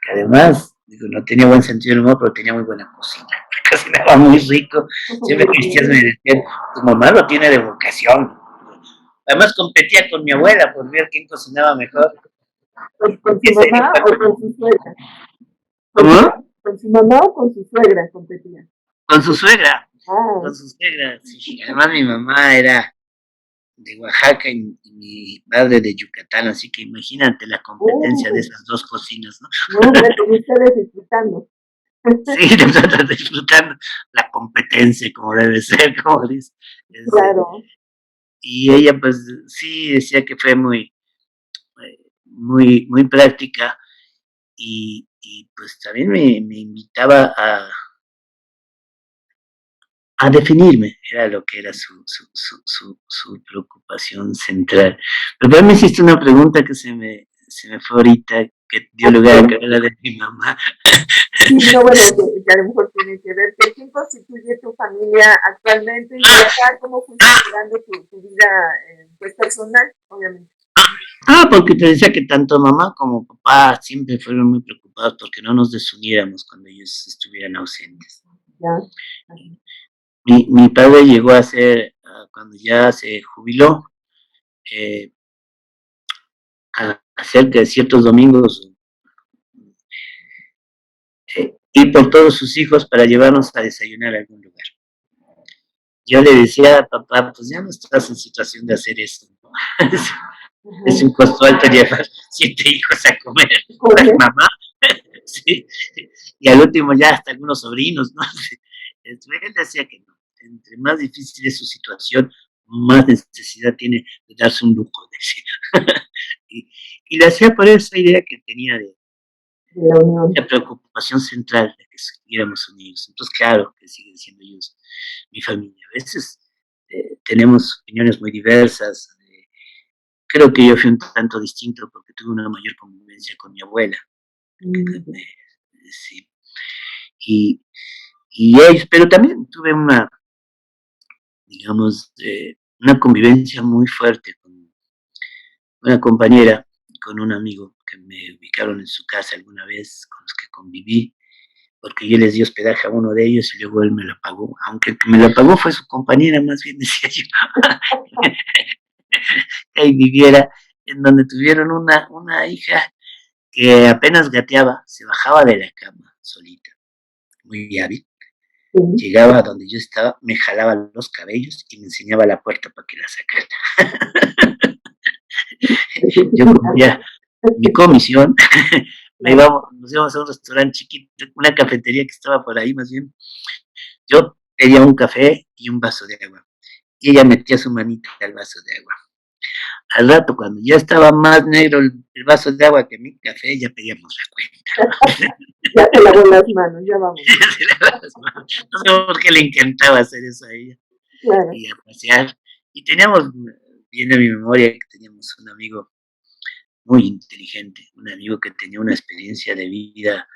Que además, digo, no tenía buen sentido del humor, pero tenía muy buena cocina, cocinaba muy rico. Siempre mis tías me decían, tu mamá lo tiene de vocación. Además competía con mi abuela por ver quién cocinaba mejor. ¿Con su mamá o con su suegra? ¿Cómo? ¿Con su mamá o con su suegra competía? Con su suegra. Con su suegra, sí. Además mi mamá era de Oaxaca y mi padre de Yucatán, así que imagínate la competencia de esas dos cocinas, ¿no? No, me estoy disfrutando. Sí, de pronto disfrutando la competencia como debe ser, como dice. Claro. Y ella pues sí decía que fue muy práctica y pues también me invitaba a definirme, era lo que era su preocupación central. Pero me hiciste una pregunta que se me fue ahorita, que dio lugar a que era de mi mamá. Sí, no, bueno, que a lo mejor tiene que ver. ¿Qué constituye tu familia actualmente y acá cómo fue integrando tu vida pues personal, obviamente? Porque te decía que tanto mamá como papá siempre fueron muy preocupados porque no nos desuniéramos cuando ellos estuvieran ausentes. Ya. Mi padre llegó a ser, cuando ya se jubiló, eh, a hacer que ciertos domingos ir por todos sus hijos para llevarnos a desayunar a algún lugar. Yo le decía, papá, pues ya no estás en situación de hacer eso, ¿no? Es un costo alto llevar 7 hijos a comer, mamá, sí, y al último ya hasta algunos sobrinos, ¿no? Él decía que no, entre más difícil es su situación, más necesidad tiene de darse un lujo, decía. y, y le hacía por esa idea que tenía de la preocupación central de que estuviéramos unidos. Entonces, claro, que siguen siendo ellos mi familia. A veces tenemos opiniones muy diversas. Creo que yo fui un tanto distinto porque tuve una mayor convivencia con mi abuela. Sí. Y, y ellos, pero también tuve digamos, una convivencia muy fuerte con una compañera, con un amigo que me ubicaron en su casa alguna vez, con los que conviví, porque yo les di hospedaje a uno de ellos y luego él me lo pagó, aunque el que me lo pagó fue su compañera, más bien decía yo, que ahí viviera, en donde tuvieron una hija que apenas gateaba, se bajaba de la cama solita, muy hábil, llegaba a donde yo estaba, me jalaba los cabellos y me enseñaba la puerta para que la sacara. Yo cumplía mi comisión, nos íbamos a un restaurante chiquito, una cafetería que estaba por ahí más bien. Yo pedía un café y un vaso de agua. Y ella metía su manita al vaso de agua. Al rato, cuando ya estaba más negro el vaso de agua que mi café, ya pedíamos la cuenta. Ya se lavó las manos, ya vamos. No sé por qué le encantaba hacer eso a ella. Claro. Y a pasear. Y teníamos, bien en mi memoria, que teníamos un amigo muy inteligente, un amigo que tenía una experiencia de vida,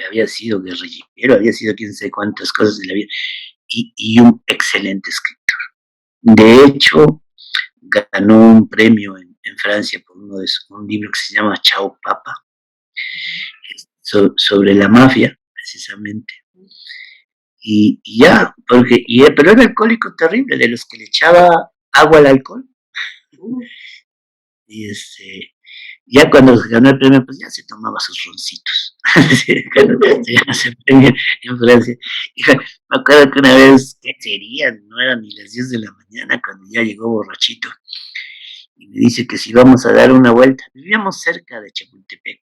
había sido guerrillero, había sido quién sabe cuántas cosas de la vida, y un excelente escritor. De hecho, ganó un premio en Francia por un libro que se llama Chao Papa, sobre la mafia, precisamente. Y ya, pero era alcohólico terrible, de los que le echaba agua al alcohol. Y ya cuando ganó el premio, pues ya se tomaba sus roncitos. Cuando se ganó ese premio en Francia. Y me acuerdo que una vez, ¿qué serían? No eran ni las 10 de la mañana cuando ya llegó borrachito. Y me dice que si vamos a dar una vuelta. Vivíamos cerca de Chapultepec.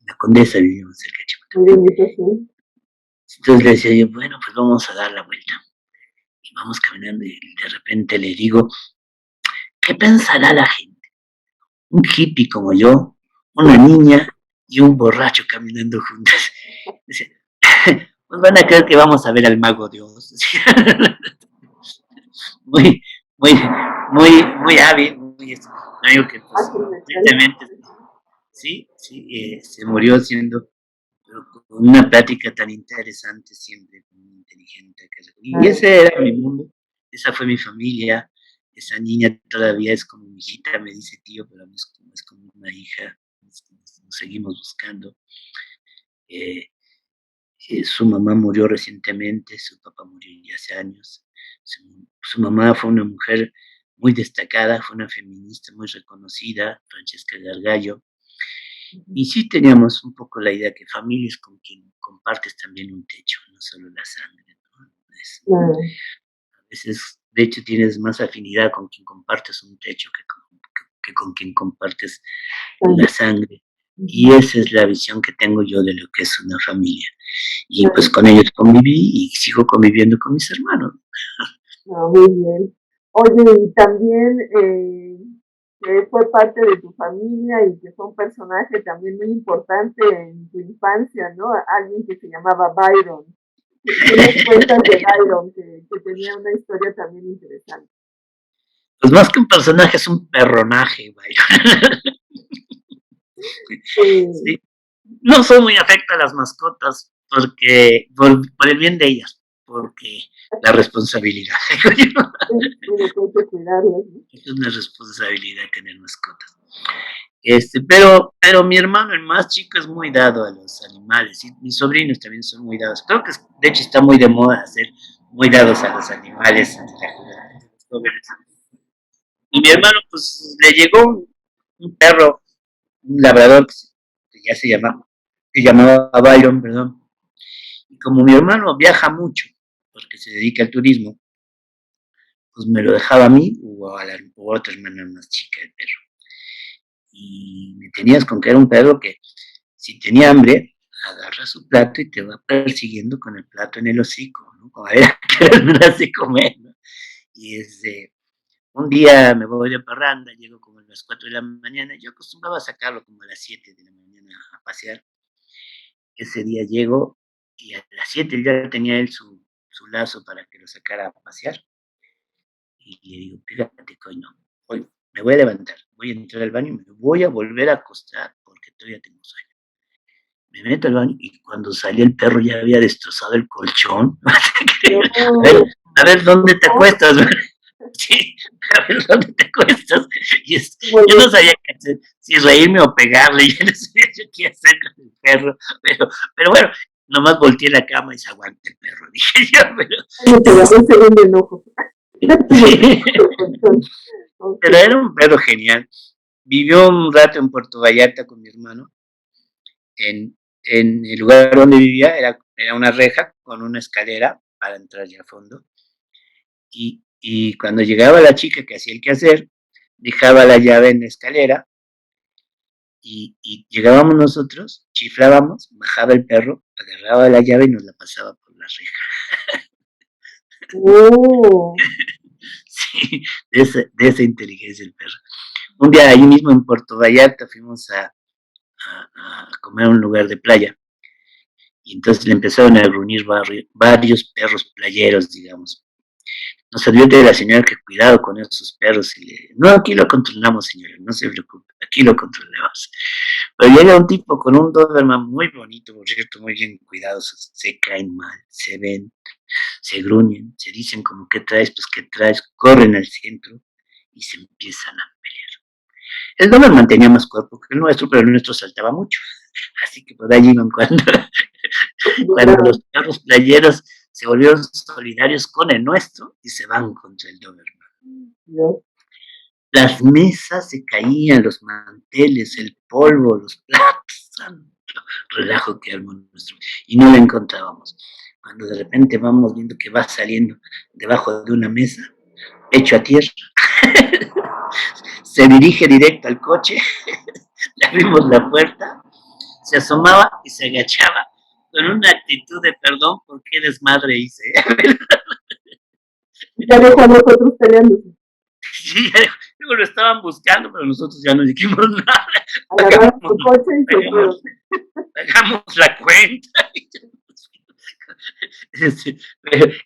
La Condesa vivíamos cerca de Chapultepec. Entonces le decía yo, bueno, pues vamos a dar la vuelta. Y vamos caminando y de repente le digo, ¿qué pensará la gente? Un hippie como yo, una niña y un borracho caminando juntas. Dice, pues van a creer que vamos a ver al mago de Oz. muy, muy, muy hábil, algo que pues, tristemente, sí, se murió siendo con una plática tan interesante siempre, muy inteligente. Y ese era mi mundo, esa fue mi familia, esa niña todavía es como mi hijita, me dice tío, pero es como una hija, nos seguimos buscando. Su mamá murió recientemente, su papá murió ya hace años. Su mamá fue una mujer muy destacada, fue una feminista muy reconocida, Francesca Gargallo. Y sí teníamos un poco la idea que familias con quien compartes también un techo, no solo la sangre, ¿no? A veces, de hecho, tienes más afinidad con quien compartes un techo que con quien compartes la sangre. Y esa es la visión que tengo yo de lo que es una familia. Y pues con ellos conviví y sigo conviviendo con mis hermanos. Ah, muy bien. Oye, y también que fue parte de tu familia y que fue un personaje también muy importante en tu infancia, ¿no? Alguien que se llamaba Byron. ¿Qué nos cuentas de Byron? Que tenía una historia también interesante. Pues más que un personaje, es un personaje, vaya. Sí, Sí. No soy muy afecto a las mascotas porque por el bien de ellas, porque la responsabilidad. sí, de que hay que cuidarlas, ¿no? Es una responsabilidad tener mascotas. Pero mi hermano, el más chico, es muy dado a los animales y mis sobrinos también son muy dados. Creo que de hecho está muy de moda ser muy dados a los animales entre la juventud, los jóvenes. Y mi hermano, pues le llegó un perro, un labrador que ya se llamaba Byron, perdón. Y como mi hermano viaja mucho, porque se dedica al turismo, pues me lo dejaba a mí o a otra hermana más chica del perro. Y me tenías con que era un perro que si tenía hambre, agarra su plato y te va persiguiendo con el plato en el hocico, ¿no? Como a ver qué me hace comer, ¿no? Y un día me voy de parranda, llego como a las 4 de la mañana, yo acostumbraba a sacarlo como a las 7 de la mañana a pasear. Ese día llego y a las 7 ya tenía él su lazo para que lo sacara a pasear. Y le digo, fíjate, coño, hoy me voy a levantar, voy a entrar al baño y me voy a volver a acostar porque todavía tengo sueño. Me meto al baño y cuando salí el perro ya había destrozado el colchón. No, A ver dónde te acuestas. Sí, a ver dónde te acuestas. Yo no sabía qué hacer, si reírme o pegarle, yo no sabía yo qué hacer con el perro, pero bueno, nomás volteé la cama y se aguanta el perro, dije yo, me quedó un segundo enojo. sí, Ok. pero era un perro genial. Vivió un rato en Puerto Vallarta con mi hermano, en el lugar donde vivía era una reja con una escalera para entrar ya a fondo. Y cuando llegaba la chica que hacía el quehacer, dejaba la llave en la escalera y llegábamos nosotros, chiflábamos, bajaba el perro, agarraba la llave y nos la pasaba por la reja. Oh, Sí, de esa inteligencia el perro. Un día ahí mismo en Puerto Vallarta fuimos a comer a un lugar de playa y entonces le empezaron a reunir varios perros playeros, digamos. Nos advierte la señora que cuidado con esos perros y no, aquí lo controlamos, señora, no se preocupe, aquí lo controlamos. Pero llega un tipo con un Doberman muy bonito, por cierto, muy bien cuidados, se caen mal, se ven, se gruñen, se dicen como, ¿qué traes? Pues, ¿qué traes? Corren al centro y se empiezan a pelear. El Doberman tenía más cuerpo que el nuestro, pero el nuestro saltaba mucho. Así que por ahí iban cuando los perros playeros se volvieron solidarios con el nuestro y se van contra el Doberman. Dios. Las mesas se caían, los manteles, el polvo, los platos, santo relajo que armó nuestro. Y no lo encontrábamos. Cuando de repente vamos viendo que va saliendo debajo de una mesa, hecho a tierra, se dirige directo al coche, le abrimos la puerta, se asomaba y se agachaba con una actitud de perdón por qué desmadre hice. Ya dejó a nosotros peleando. Sí, luego lo estaban buscando, pero nosotros ya no dijimos nada. Agarraron su coche y se fueron. Pagamos la cuenta.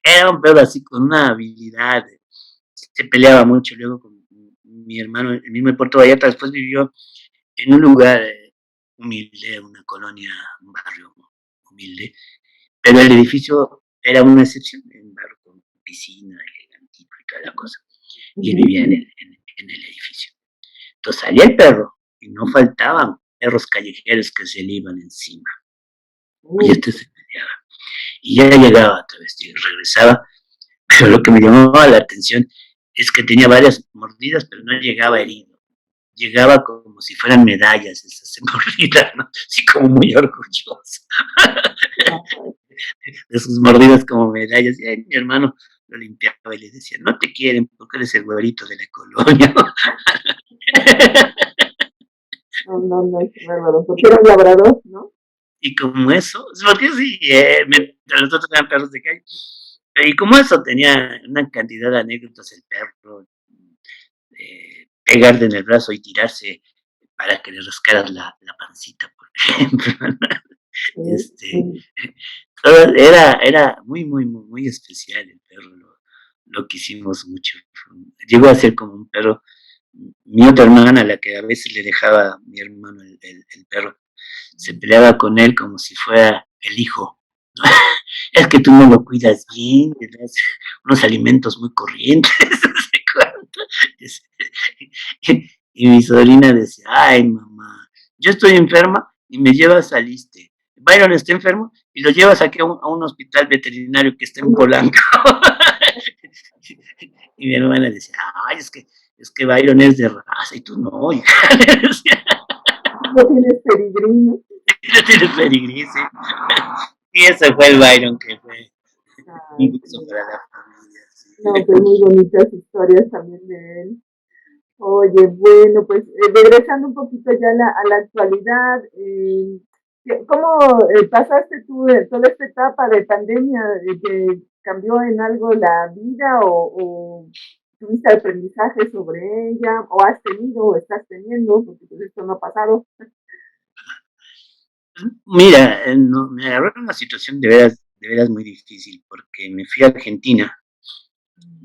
Era un perro así con una habilidad. Se peleaba mucho luego con mi hermano, el mismo de Puerto Vallarta. Después vivió en un lugar humilde, una colonia, un barrio humilde. Pero el edificio era una excepción, un barrio con piscina, elegantito y toda la cosa. Y él vivía en el edificio. Entonces salía el perro y no faltaban perros callejeros que se le iban encima. Y este se peleaba. Y ya llegaba otra vez, y regresaba. Pero lo que me llamaba la atención es que tenía varias mordidas, pero no llegaba herido. Llegaba como si fueran medallas esas mordidas, ¿no? Así como muy orgulloso. De sus mordidas como medallas. Y mi hermano lo limpiaba y le decía, no te quieren porque eres el güerito de la colonia. No, no, no, es bárbaro, porque era un labrador, ¿no? Y como eso, porque sí, los otros eran perros de calle. Y como eso tenía una cantidad de anécdotas el perro, pegarle en el brazo y tirarse para que le rascaras la pancita, por ejemplo. Sí, Este, sí. era muy especial el perro, lo quisimos mucho. Llegó a ser como un perro. Mi otra hermana, la que a veces le dejaba a mi hermano el perro, se peleaba con él como si fuera el hijo. Es que tú no lo cuidas bien, le das unos alimentos muy corrientes, no sé cuánto. Y mi sobrina decía, ay mamá, yo estoy enferma y me llevas al ISSSTE. Byron está enfermo y lo llevas aquí a un hospital veterinario que está en Polanco. Y mi hermana decía, ay, es que Byron es de raza y tú no, hija. No tienes peregrino. No tienes pedigrí, sí. Y ese fue el Byron que fue un Ay, gusto para la familia. Sí. no, pues muy bonitas historias también de él. Oye, bueno, pues regresando un poquito ya a la actualidad, ¿cómo pasaste tú toda esta etapa de pandemia? ¿Te cambió en algo la vida o tuviste aprendizaje sobre ella o has tenido o estás teniendo, porque pues esto no ha pasado? Mira, no, me agarró en una situación de veras muy difícil porque me fui a Argentina.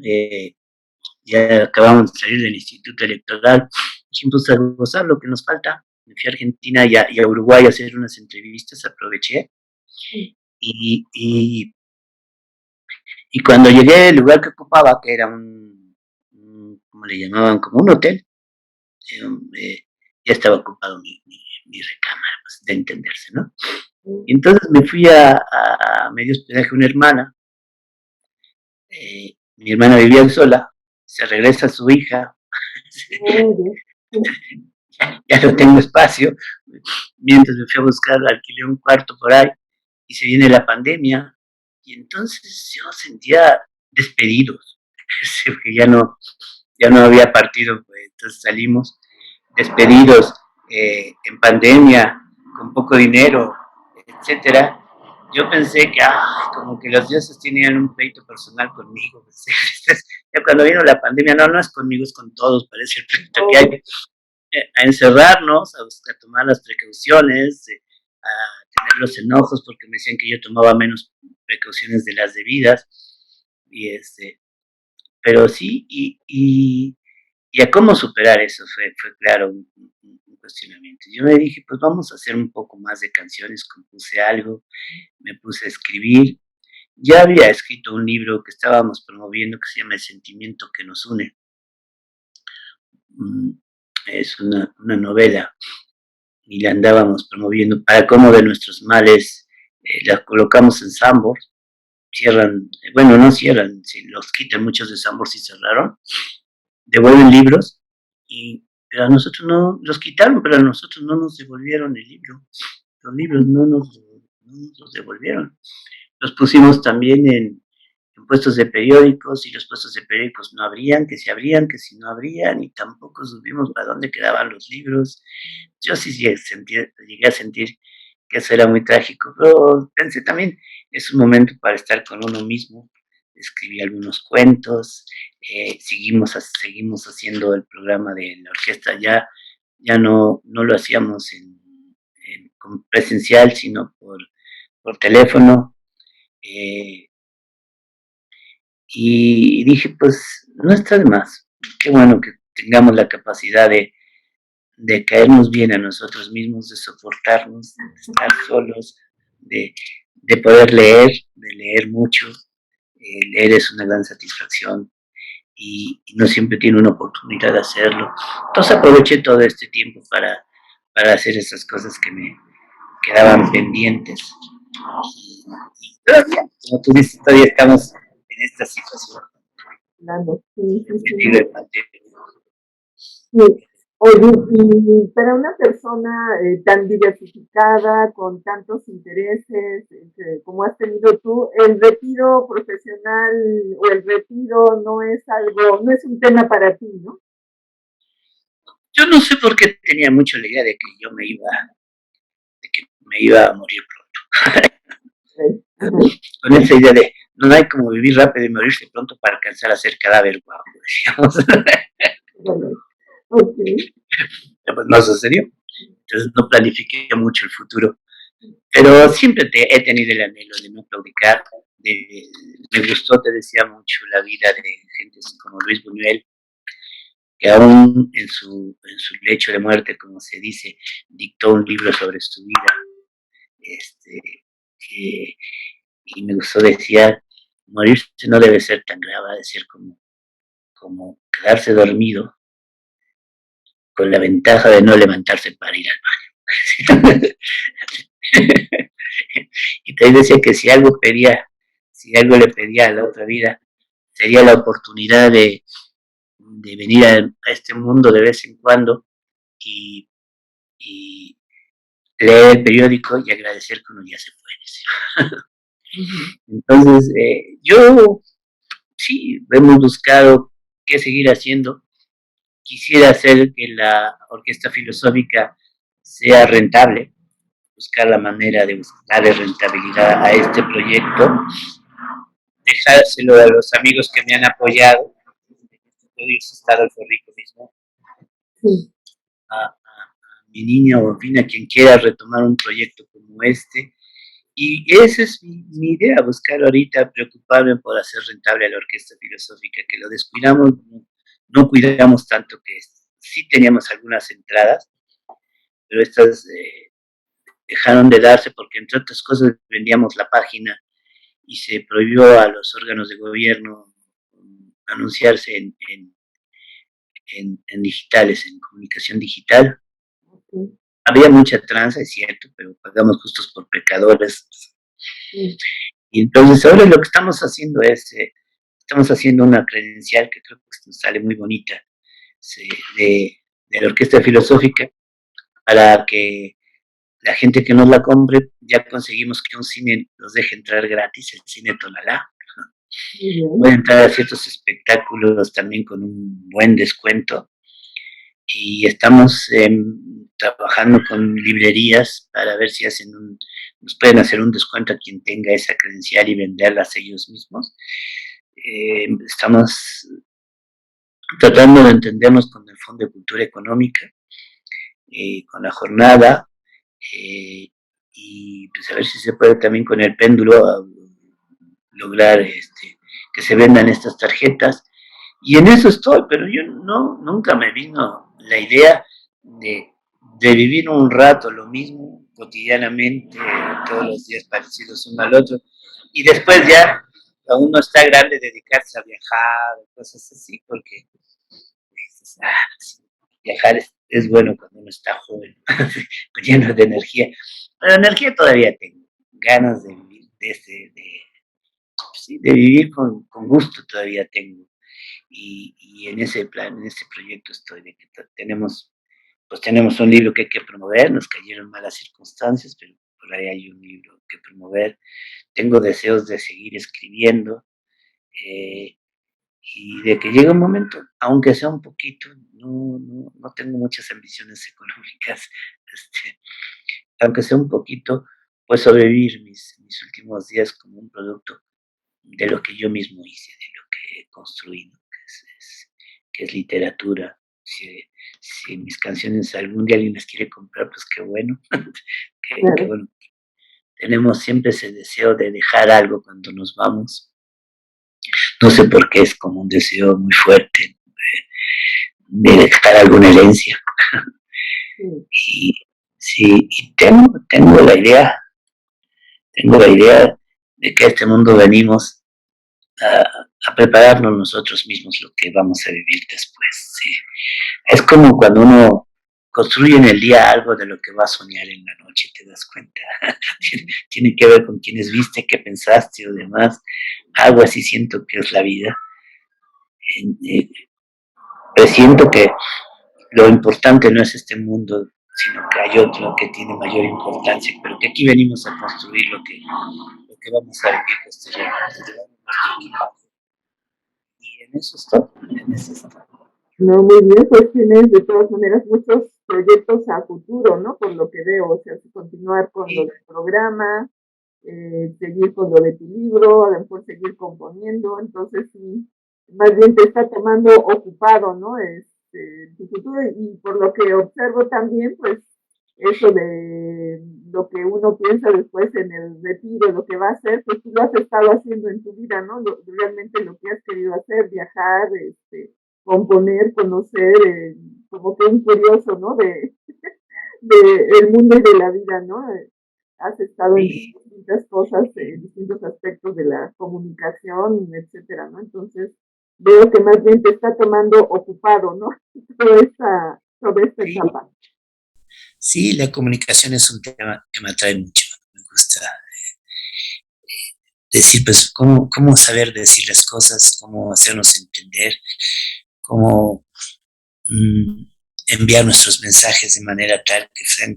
eh, ya acabamos de salir del Instituto Electoral, dijimos a gozar lo que nos falta. Me fui a Argentina y a Uruguay a hacer unas entrevistas, aproveché. Y, y, y cuando llegué al lugar que ocupaba, que era ¿cómo le llamaban? Como un hotel, eh, eh, ya estaba ocupado mi recámara, pues, de entenderse, ¿no? Y entonces me fui a medio hospedaje una hermana. Mi hermana vivía sola, se regresa su hija, ya no tengo espacio, mientras me fui a buscar, alquilé un cuarto por ahí y se viene la pandemia y entonces yo sentía despedidos, que ya no había partido, pues, entonces salimos despedidos en pandemia, con poco dinero, etcétera. Yo pensé que, como que los dioses tenían un pleito personal conmigo. Ya cuando vino la pandemia, no es conmigo, es con todos, parece el pleito que hay. A encerrarnos, a tomar las precauciones, a tener los enojos, porque me decían que yo tomaba menos precauciones de las debidas. Y pero sí, y a cómo superar eso fue claro, un cuestionamiento. Yo me dije, pues vamos a hacer un poco más de canciones, compuse algo, me puse a escribir. Ya había escrito un libro que estábamos promoviendo que se llama El sentimiento que nos une. Mm, Es una novela y la andábamos promoviendo para cómo de nuestros males la colocamos en Sambor. Cierran, bueno, no cierran, si los quitan muchos de Sambor si cerraron, devuelven libros, pero a nosotros no, los quitaron, pero a nosotros no nos devolvieron el libro. Los libros no nos los devolvieron. Los pusimos también en puestos de periódicos y los puestos de periódicos no abrían, que si abrían, que si no abrían y tampoco supimos para dónde quedaban los libros. Yo sí llegué a sentir que eso era muy trágico, pero pensé también, es un momento para estar con uno mismo. Escribí algunos cuentos, seguimos haciendo el programa de la orquesta, ya no lo hacíamos presencial, sino por teléfono. Eh, y dije, pues no está de más. Qué bueno que tengamos la capacidad de caernos bien a nosotros mismos, de soportarnos, de estar solos, de, de poder leer, de leer mucho. Leer es una gran satisfacción y no siempre tiene una oportunidad de hacerlo. Entonces aproveché todo este tiempo para hacer esas cosas que me quedaban pendientes. Y todavía, como tú dices, todavía estamos en esta situación. Claro, sí, sí, sí. De pandemia. Sí. Oye, y para una persona tan diversificada, con tantos intereses como has tenido tú, el retiro profesional o el retiro no es algo, no es un tema para ti, ¿no? yo no sé por qué tenía mucho la idea de que me iba a morir pronto. Con esa idea de no hay como vivir rápido y morirse pronto para alcanzar a ser cadáver guapo, decíamos. Okay. Pues no sucedió. Entonces no planifiqué mucho el futuro. Pero siempre he tenido el anhelo de no claudicar. Me gustó, te decía mucho, la vida de gente como Luis Buñuel, que aún en su lecho de muerte, como se dice, dictó un libro sobre su vida. Este, eh, y me gustó, decía, morirse no debe ser tan grave, debe ser como quedarse dormido con la ventaja de no levantarse para ir al baño. Y te decía que si algo le pedía a la otra vida, sería la oportunidad de venir a este mundo de vez en cuando y, y leer el periódico y agradecer que uno ya se fue. Entonces, yo sí, hemos buscado qué seguir haciendo. Quisiera hacer que la orquesta filosófica sea rentable, buscar la manera de darle rentabilidad a este proyecto, dejárselo a los amigos que me han apoyado, estar al Rico mismo, sí. a mi niña o en fin, a quien quiera retomar un proyecto como este. Y esa es mi idea, buscar ahorita, preocuparme por hacer rentable a la orquesta filosófica, que lo descuidamos, no cuidamos tanto, que sí teníamos algunas entradas, pero estas dejaron de darse porque entre otras cosas vendíamos la página y se prohibió a los órganos de gobierno anunciarse en digitales, en comunicación digital. Okay. Había mucha tranza, es cierto, pero pagamos justos por pecadores. Sí. Y entonces ahora lo que estamos haciendo es, estamos haciendo una credencial que creo que nos sale muy bonita, de la Orquesta Filosófica, para que la gente que nos la compre, ya conseguimos que un cine nos deje entrar gratis, el cine Tonalá. Puede entrar a ciertos espectáculos también con un buen descuento. Y estamos trabajando con librerías para ver si nos pueden hacer un descuento a quien tenga esa credencial y venderlas ellos mismos. Estamos tratando de entendernos con el Fondo de Cultura Económica, con la jornada, y pues a ver si se puede también con el péndulo lograr que se vendan estas tarjetas. Y en eso estoy, pero yo nunca me vino la idea de vivir un rato lo mismo cotidianamente, todos los días parecidos uno al otro, y después ya uno está grande dedicarse a viajar, cosas así, porque viajar es bueno cuando uno está joven, lleno de energía. Pero energía todavía tengo, ganas de vivir, de vivir con gusto todavía tengo. Y en ese plan, en ese proyecto estoy, de que tenemos un libro que hay que promover, nos cayeron malas circunstancias, pero por ahí hay un libro que promover. Tengo deseos de seguir escribiendo, y de que llegue un momento, aunque sea un poquito, no tengo muchas ambiciones económicas, aunque sea un poquito, pues sobrevivir mis últimos días como un producto de lo que yo mismo hice, de lo que he construido, que es literatura. Si mis canciones algún día alguien las quiere comprar, pues qué bueno. Qué bueno. Tenemos siempre ese deseo de dejar algo cuando nos vamos. No sé por qué es como un deseo muy fuerte de dejar alguna herencia. Y sí, y tengo la idea de que a este mundo venimos a prepararnos nosotros mismos lo que vamos a vivir después. Sí. Es como cuando uno construye en el día algo de lo que va a soñar en la noche, te das cuenta. Tiene que ver con quiénes viste, qué pensaste o demás. Algo así siento que es la vida. Presiento que lo importante no es este mundo, sino que hay otro que tiene mayor importancia, pero que aquí venimos a construir lo que vamos a vivir posteriormente. Y en eso estoy, No, muy bien, pues tienes de todas maneras muchos proyectos a futuro, ¿no? Por lo que veo, o sea, continuar con lo Y, del programa, seguir con lo de tu libro, a lo mejor seguir componiendo, entonces sí, más bien te está tomando ocupado, ¿no? Tu futuro y por lo que observo también, pues eso de lo que uno piensa después en el retiro, lo que va a hacer, pues tú lo has estado haciendo en tu vida, ¿no? Realmente lo que has querido hacer, viajar, componer, conocer, como que un curioso, ¿no? De el mundo y de la vida, ¿no? Has estado en y, distintas cosas, en distintos aspectos de la comunicación, etcétera, ¿no? Entonces, veo que más bien te está tomando ocupado, ¿no? Toda esta y etapa. sí, la comunicación es un tema que me atrae mucho. Me gusta decir, pues, cómo saber decir las cosas, cómo hacernos entender, cómo mm, enviar nuestros mensajes de manera tal que sean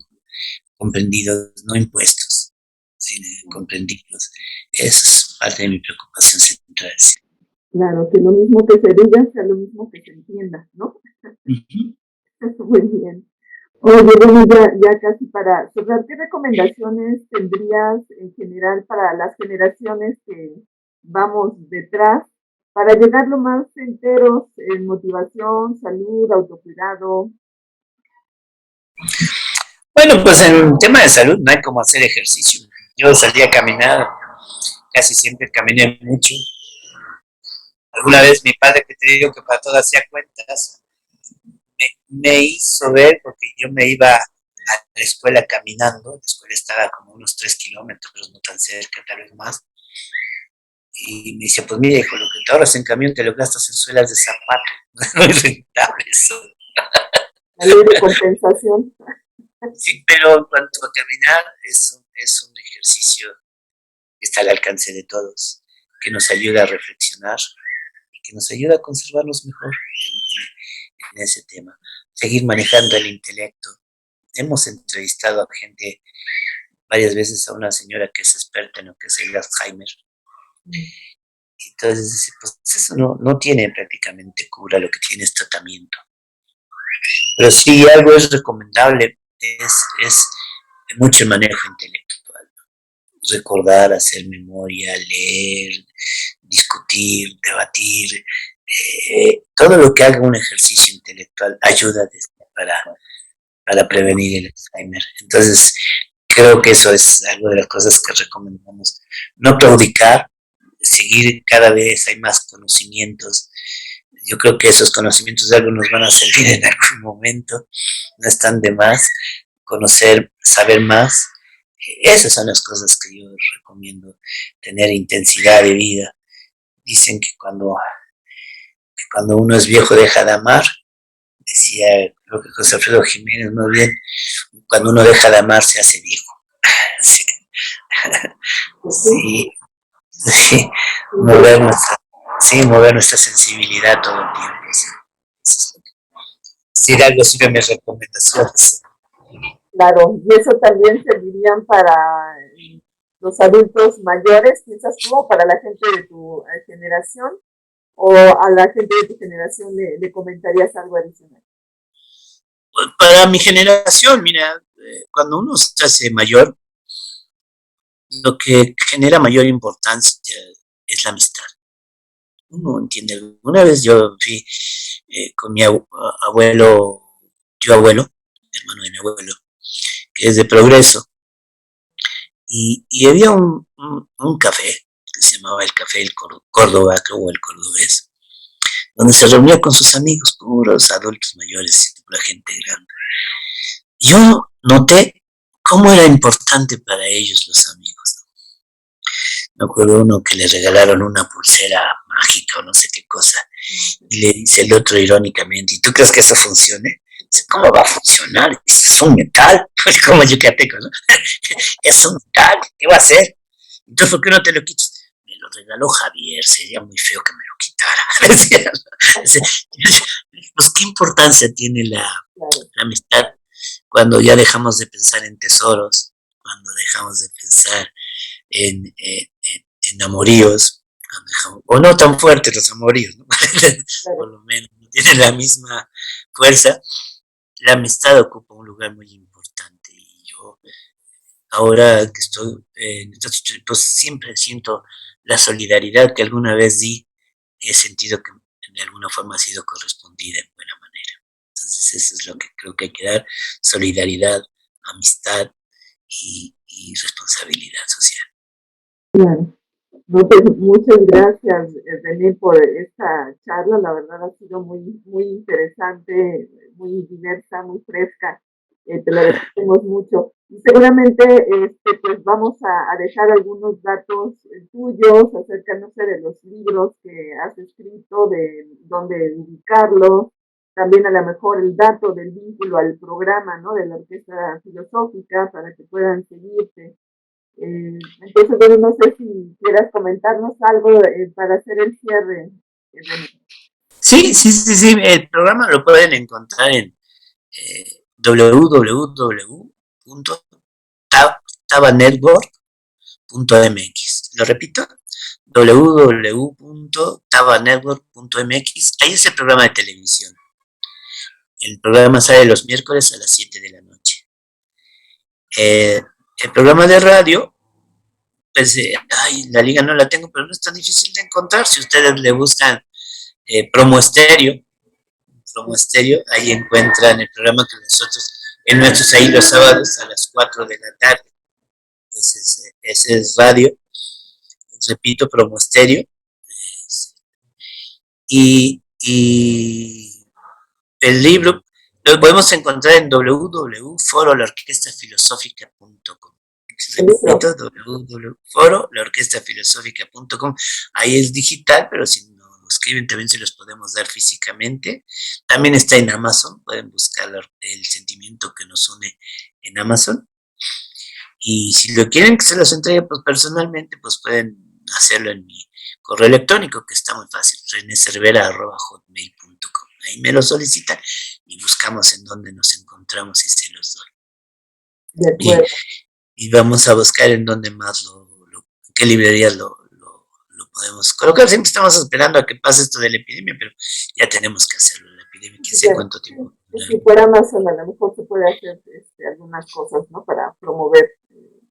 comprendidos, no impuestos, sino comprendidos. Eso es parte de mi preocupación central. Sí. Claro, que lo mismo que se diga sea lo mismo que se entienda, ¿no? Ujú. Muy bien. Oye, bueno, ya casi para cerrar, ¿qué recomendaciones tendrías en general para las generaciones que vamos detrás para llegar lo más enteros en motivación, salud, autocuidado? Bueno, pues en tema de salud no hay como hacer ejercicio. Yo salí a caminar, casi siempre caminé mucho. Alguna vez mi padre, que te digo que para todo hacía cuentas, me hizo ver, porque yo me iba a la escuela caminando, la escuela estaba como unos 3 kilómetros, no tan cerca, tal vez más, y me dice, pues mira, hijo, lo que te ahorras en camión te lo gastas en suelas de zapato, no es rentable eso. La ley de compensación. Sí, pero en cuanto a caminar, es un ejercicio que está al alcance de todos, que nos ayuda a reflexionar y que nos ayuda a conservarnos mejor en ese tema. Seguir manejando el intelecto. Hemos entrevistado a gente varias veces, a una señora que es experta en lo que es el Alzheimer. Entonces, pues eso no tiene prácticamente cura, lo que tiene es tratamiento. Pero sí algo es recomendable, es mucho manejo intelectual. Recordar, hacer memoria, leer, discutir, debatir, todo lo que haga un ejercicio intelectual ayuda para prevenir el Alzheimer. Entonces, creo que eso es algo de las cosas que recomendamos. No claudicar, seguir cada vez, hay más conocimientos. Yo creo que esos conocimientos de algo nos van a servir en algún momento, no están de más. Conocer, saber más, esas son las cosas que yo recomiendo, tener intensidad de vida. Dicen que cuando uno es viejo deja de amar, decía, creo que José Alfredo Jiménez, muy bien, cuando uno deja de amar se hace viejo. Sí, sí, sí, mover nuestra, sí, mover nuestra sensibilidad todo el tiempo. Sí. Sí, algo sirve mis recomendaciones. Claro, y eso también servirían para los adultos mayores, piensas tú, o para la gente de tu generación, o a la gente de tu generación le comentarías algo adicional. Para mi generación, mira, cuando uno se hace mayor, lo que genera mayor importancia es la amistad. Uno entiende. Una vez yo fui con mi abuelo, tío abuelo, hermano de mi abuelo, que es de Progreso, y había un café que se llamaba el Café del Córdoba, creo, o el Cordobés, donde se reunía con sus amigos, puros adultos mayores, pura gente grande. Yo noté cómo era importante para ellos los amigos. Me acuerdo uno que le regalaron una pulsera mágica o no sé qué cosa, y le dice el otro irónicamente, ¿y tú crees que eso funcione? Dice, ¿cómo va a funcionar? Es un metal, como yucateco, ¿no? Es un metal, ¿qué va a hacer? Entonces, ¿por qué no te lo quitas? Me lo regaló Javier, sería muy feo que me lo quitara. Pues, ¿qué importancia tiene Claro. la amistad cuando ya dejamos de pensar en tesoros, cuando dejamos de pensar en amoríos, o no tan fuertes los amoríos, ¿no? Por claro. lo menos no tienen la misma fuerza. La amistad ocupa un lugar muy importante y yo ahora que estoy en esta situación, pues siempre siento la solidaridad que alguna vez di, he sentido que de alguna forma ha sido correspondida en buena manera. Entonces eso es lo que creo que hay que dar, solidaridad, amistad y responsabilidad social. Claro. No, pues, muchas gracias, René, por esta charla. La verdad ha sido muy, muy interesante, muy diversa, muy fresca. Te lo agradecemos mucho. Y seguramente pues vamos a dejar algunos datos tuyos acerca, no sé, de los libros que has escrito, de dónde ubicarlos. También a lo mejor el dato del vínculo al programa, ¿no? De la Orquesta Filosófica para que puedan seguirte. Entonces, bueno, no sé si quieras comentarnos algo para hacer el cierre, René. Sí, sí, sí, sí, el programa lo pueden encontrar en www.tabanetwork.mx. Lo repito, www.tabanetwork.mx. Ahí es el programa de televisión. El programa sale los miércoles a las 7 de la noche. El programa de radio, pues, ay, la liga no la tengo, pero no es tan difícil de encontrar. Si ustedes le buscan Promo Estéreo, ahí encuentran el programa que nosotros, en nuestros ahí los sábados a las 4 de la tarde. Ese es radio, repito, Promo Estéreo. Y el libro lo podemos encontrar en www.forolaorquestafilosófica.com. Repito, www.forolaorquestafilosófica.com. Ahí es digital, pero si no lo escriben también se los podemos dar físicamente. También está en Amazon, pueden buscar el sentimiento que nos une en Amazon. Y si lo quieren que se los entregue pues, personalmente, pues pueden hacerlo en mi correo electrónico, que está muy fácil, renecervera.hotmail.com. Ahí me lo solicitan y buscamos en dónde nos encontramos y se los doy. De Y, acuerdo. y vamos a buscar en dónde más en qué librerías lo podemos colocar. Siempre estamos esperando a que pase esto de la epidemia, pero ya tenemos que hacerlo. La epidemia, quién sabe cuánto tiempo. Si fuera Amazon, a lo mejor se puede hacer algunas cosas, ¿no? Para promover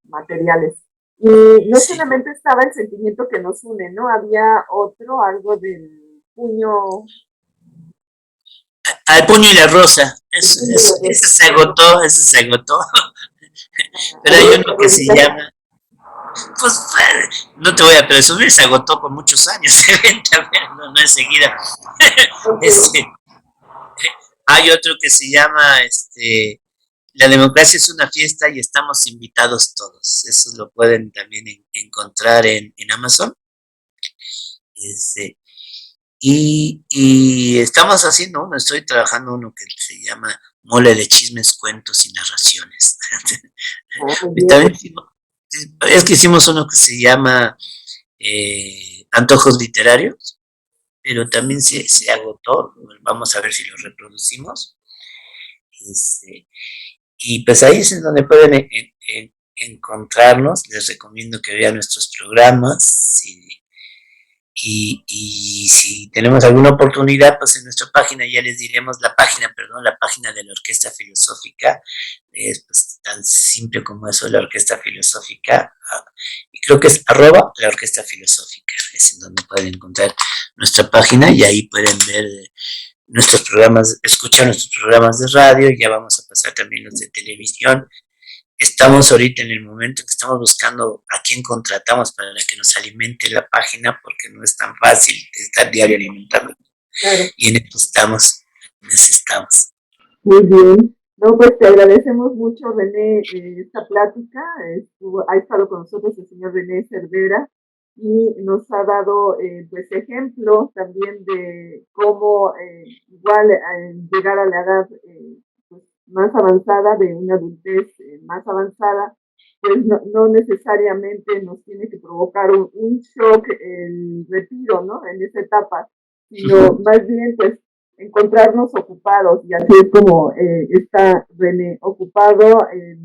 materiales. Y no Sí. solamente estaba el sentimiento que nos une, ¿no? Había otro, algo del puño. Al puño y la rosa. El puño de los. Ese se agotó, ese se agotó. Pero hay ¿Alguna uno que se favorita? llama, pues no te voy a presumir, se agotó con muchos años de venta, pero no es seguida. Okay. Este, hay otro que se llama La democracia es una fiesta y estamos invitados todos. Eso lo pueden también encontrar en Amazon. Este, y estamos haciendo uno, estoy trabajando uno que se llama Mole de chismes, cuentos y narraciones. Ah, muy Y bien. también es que hicimos uno que se llama Antojos Literarios, pero también se agotó. Vamos a ver si lo reproducimos. Este, y pues ahí es en donde pueden encontrarnos. Les recomiendo que vean nuestros programas. Y si tenemos alguna oportunidad, pues en nuestra página ya les diremos la página de la Orquesta Filosófica, es pues, tan simple como eso, la Orquesta Filosófica, y creo que es @ la Orquesta Filosófica, es en donde pueden encontrar nuestra página y ahí pueden ver nuestros programas, escuchar nuestros programas de radio, ya vamos a pasar también los de televisión. Estamos ahorita en el momento que estamos buscando a quién contratamos para que nos alimente la página, porque no es tan fácil estar diario alimentando. Claro. Y en esto estamos, necesitamos. Muy bien. No, pues te agradecemos mucho, René, esta plática. Ha estado con nosotros el señor René Cervera y nos ha dado pues ejemplos también de cómo igual llegar a la edad pues, más avanzada, de una adultez más avanzada, pues no necesariamente nos tiene que provocar un shock el retiro, ¿no? En esa etapa, sino más bien pues encontrarnos ocupados, y así es como está René, ocupado,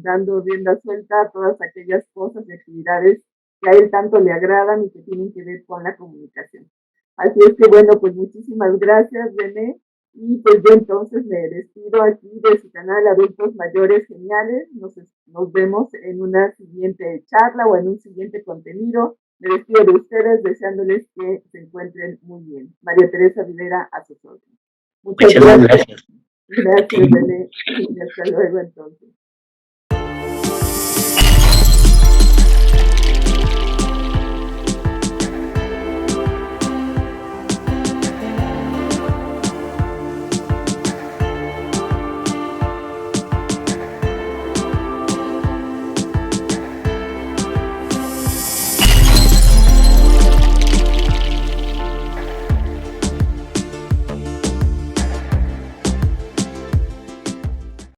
dando rienda suelta a todas aquellas cosas y actividades que a él tanto le agradan y que tienen que ver con la comunicación. Así es que bueno, pues muchísimas gracias, René. Y pues yo entonces me despido aquí de su canal Adultos Mayores Geniales. Nos vemos en una siguiente charla o en un siguiente contenido. Me despido de ustedes deseándoles que se encuentren muy bien. María Teresa Rivera, a sus órdenes. Muchas gracias. Gracias. Gracias, René. Y hasta luego entonces.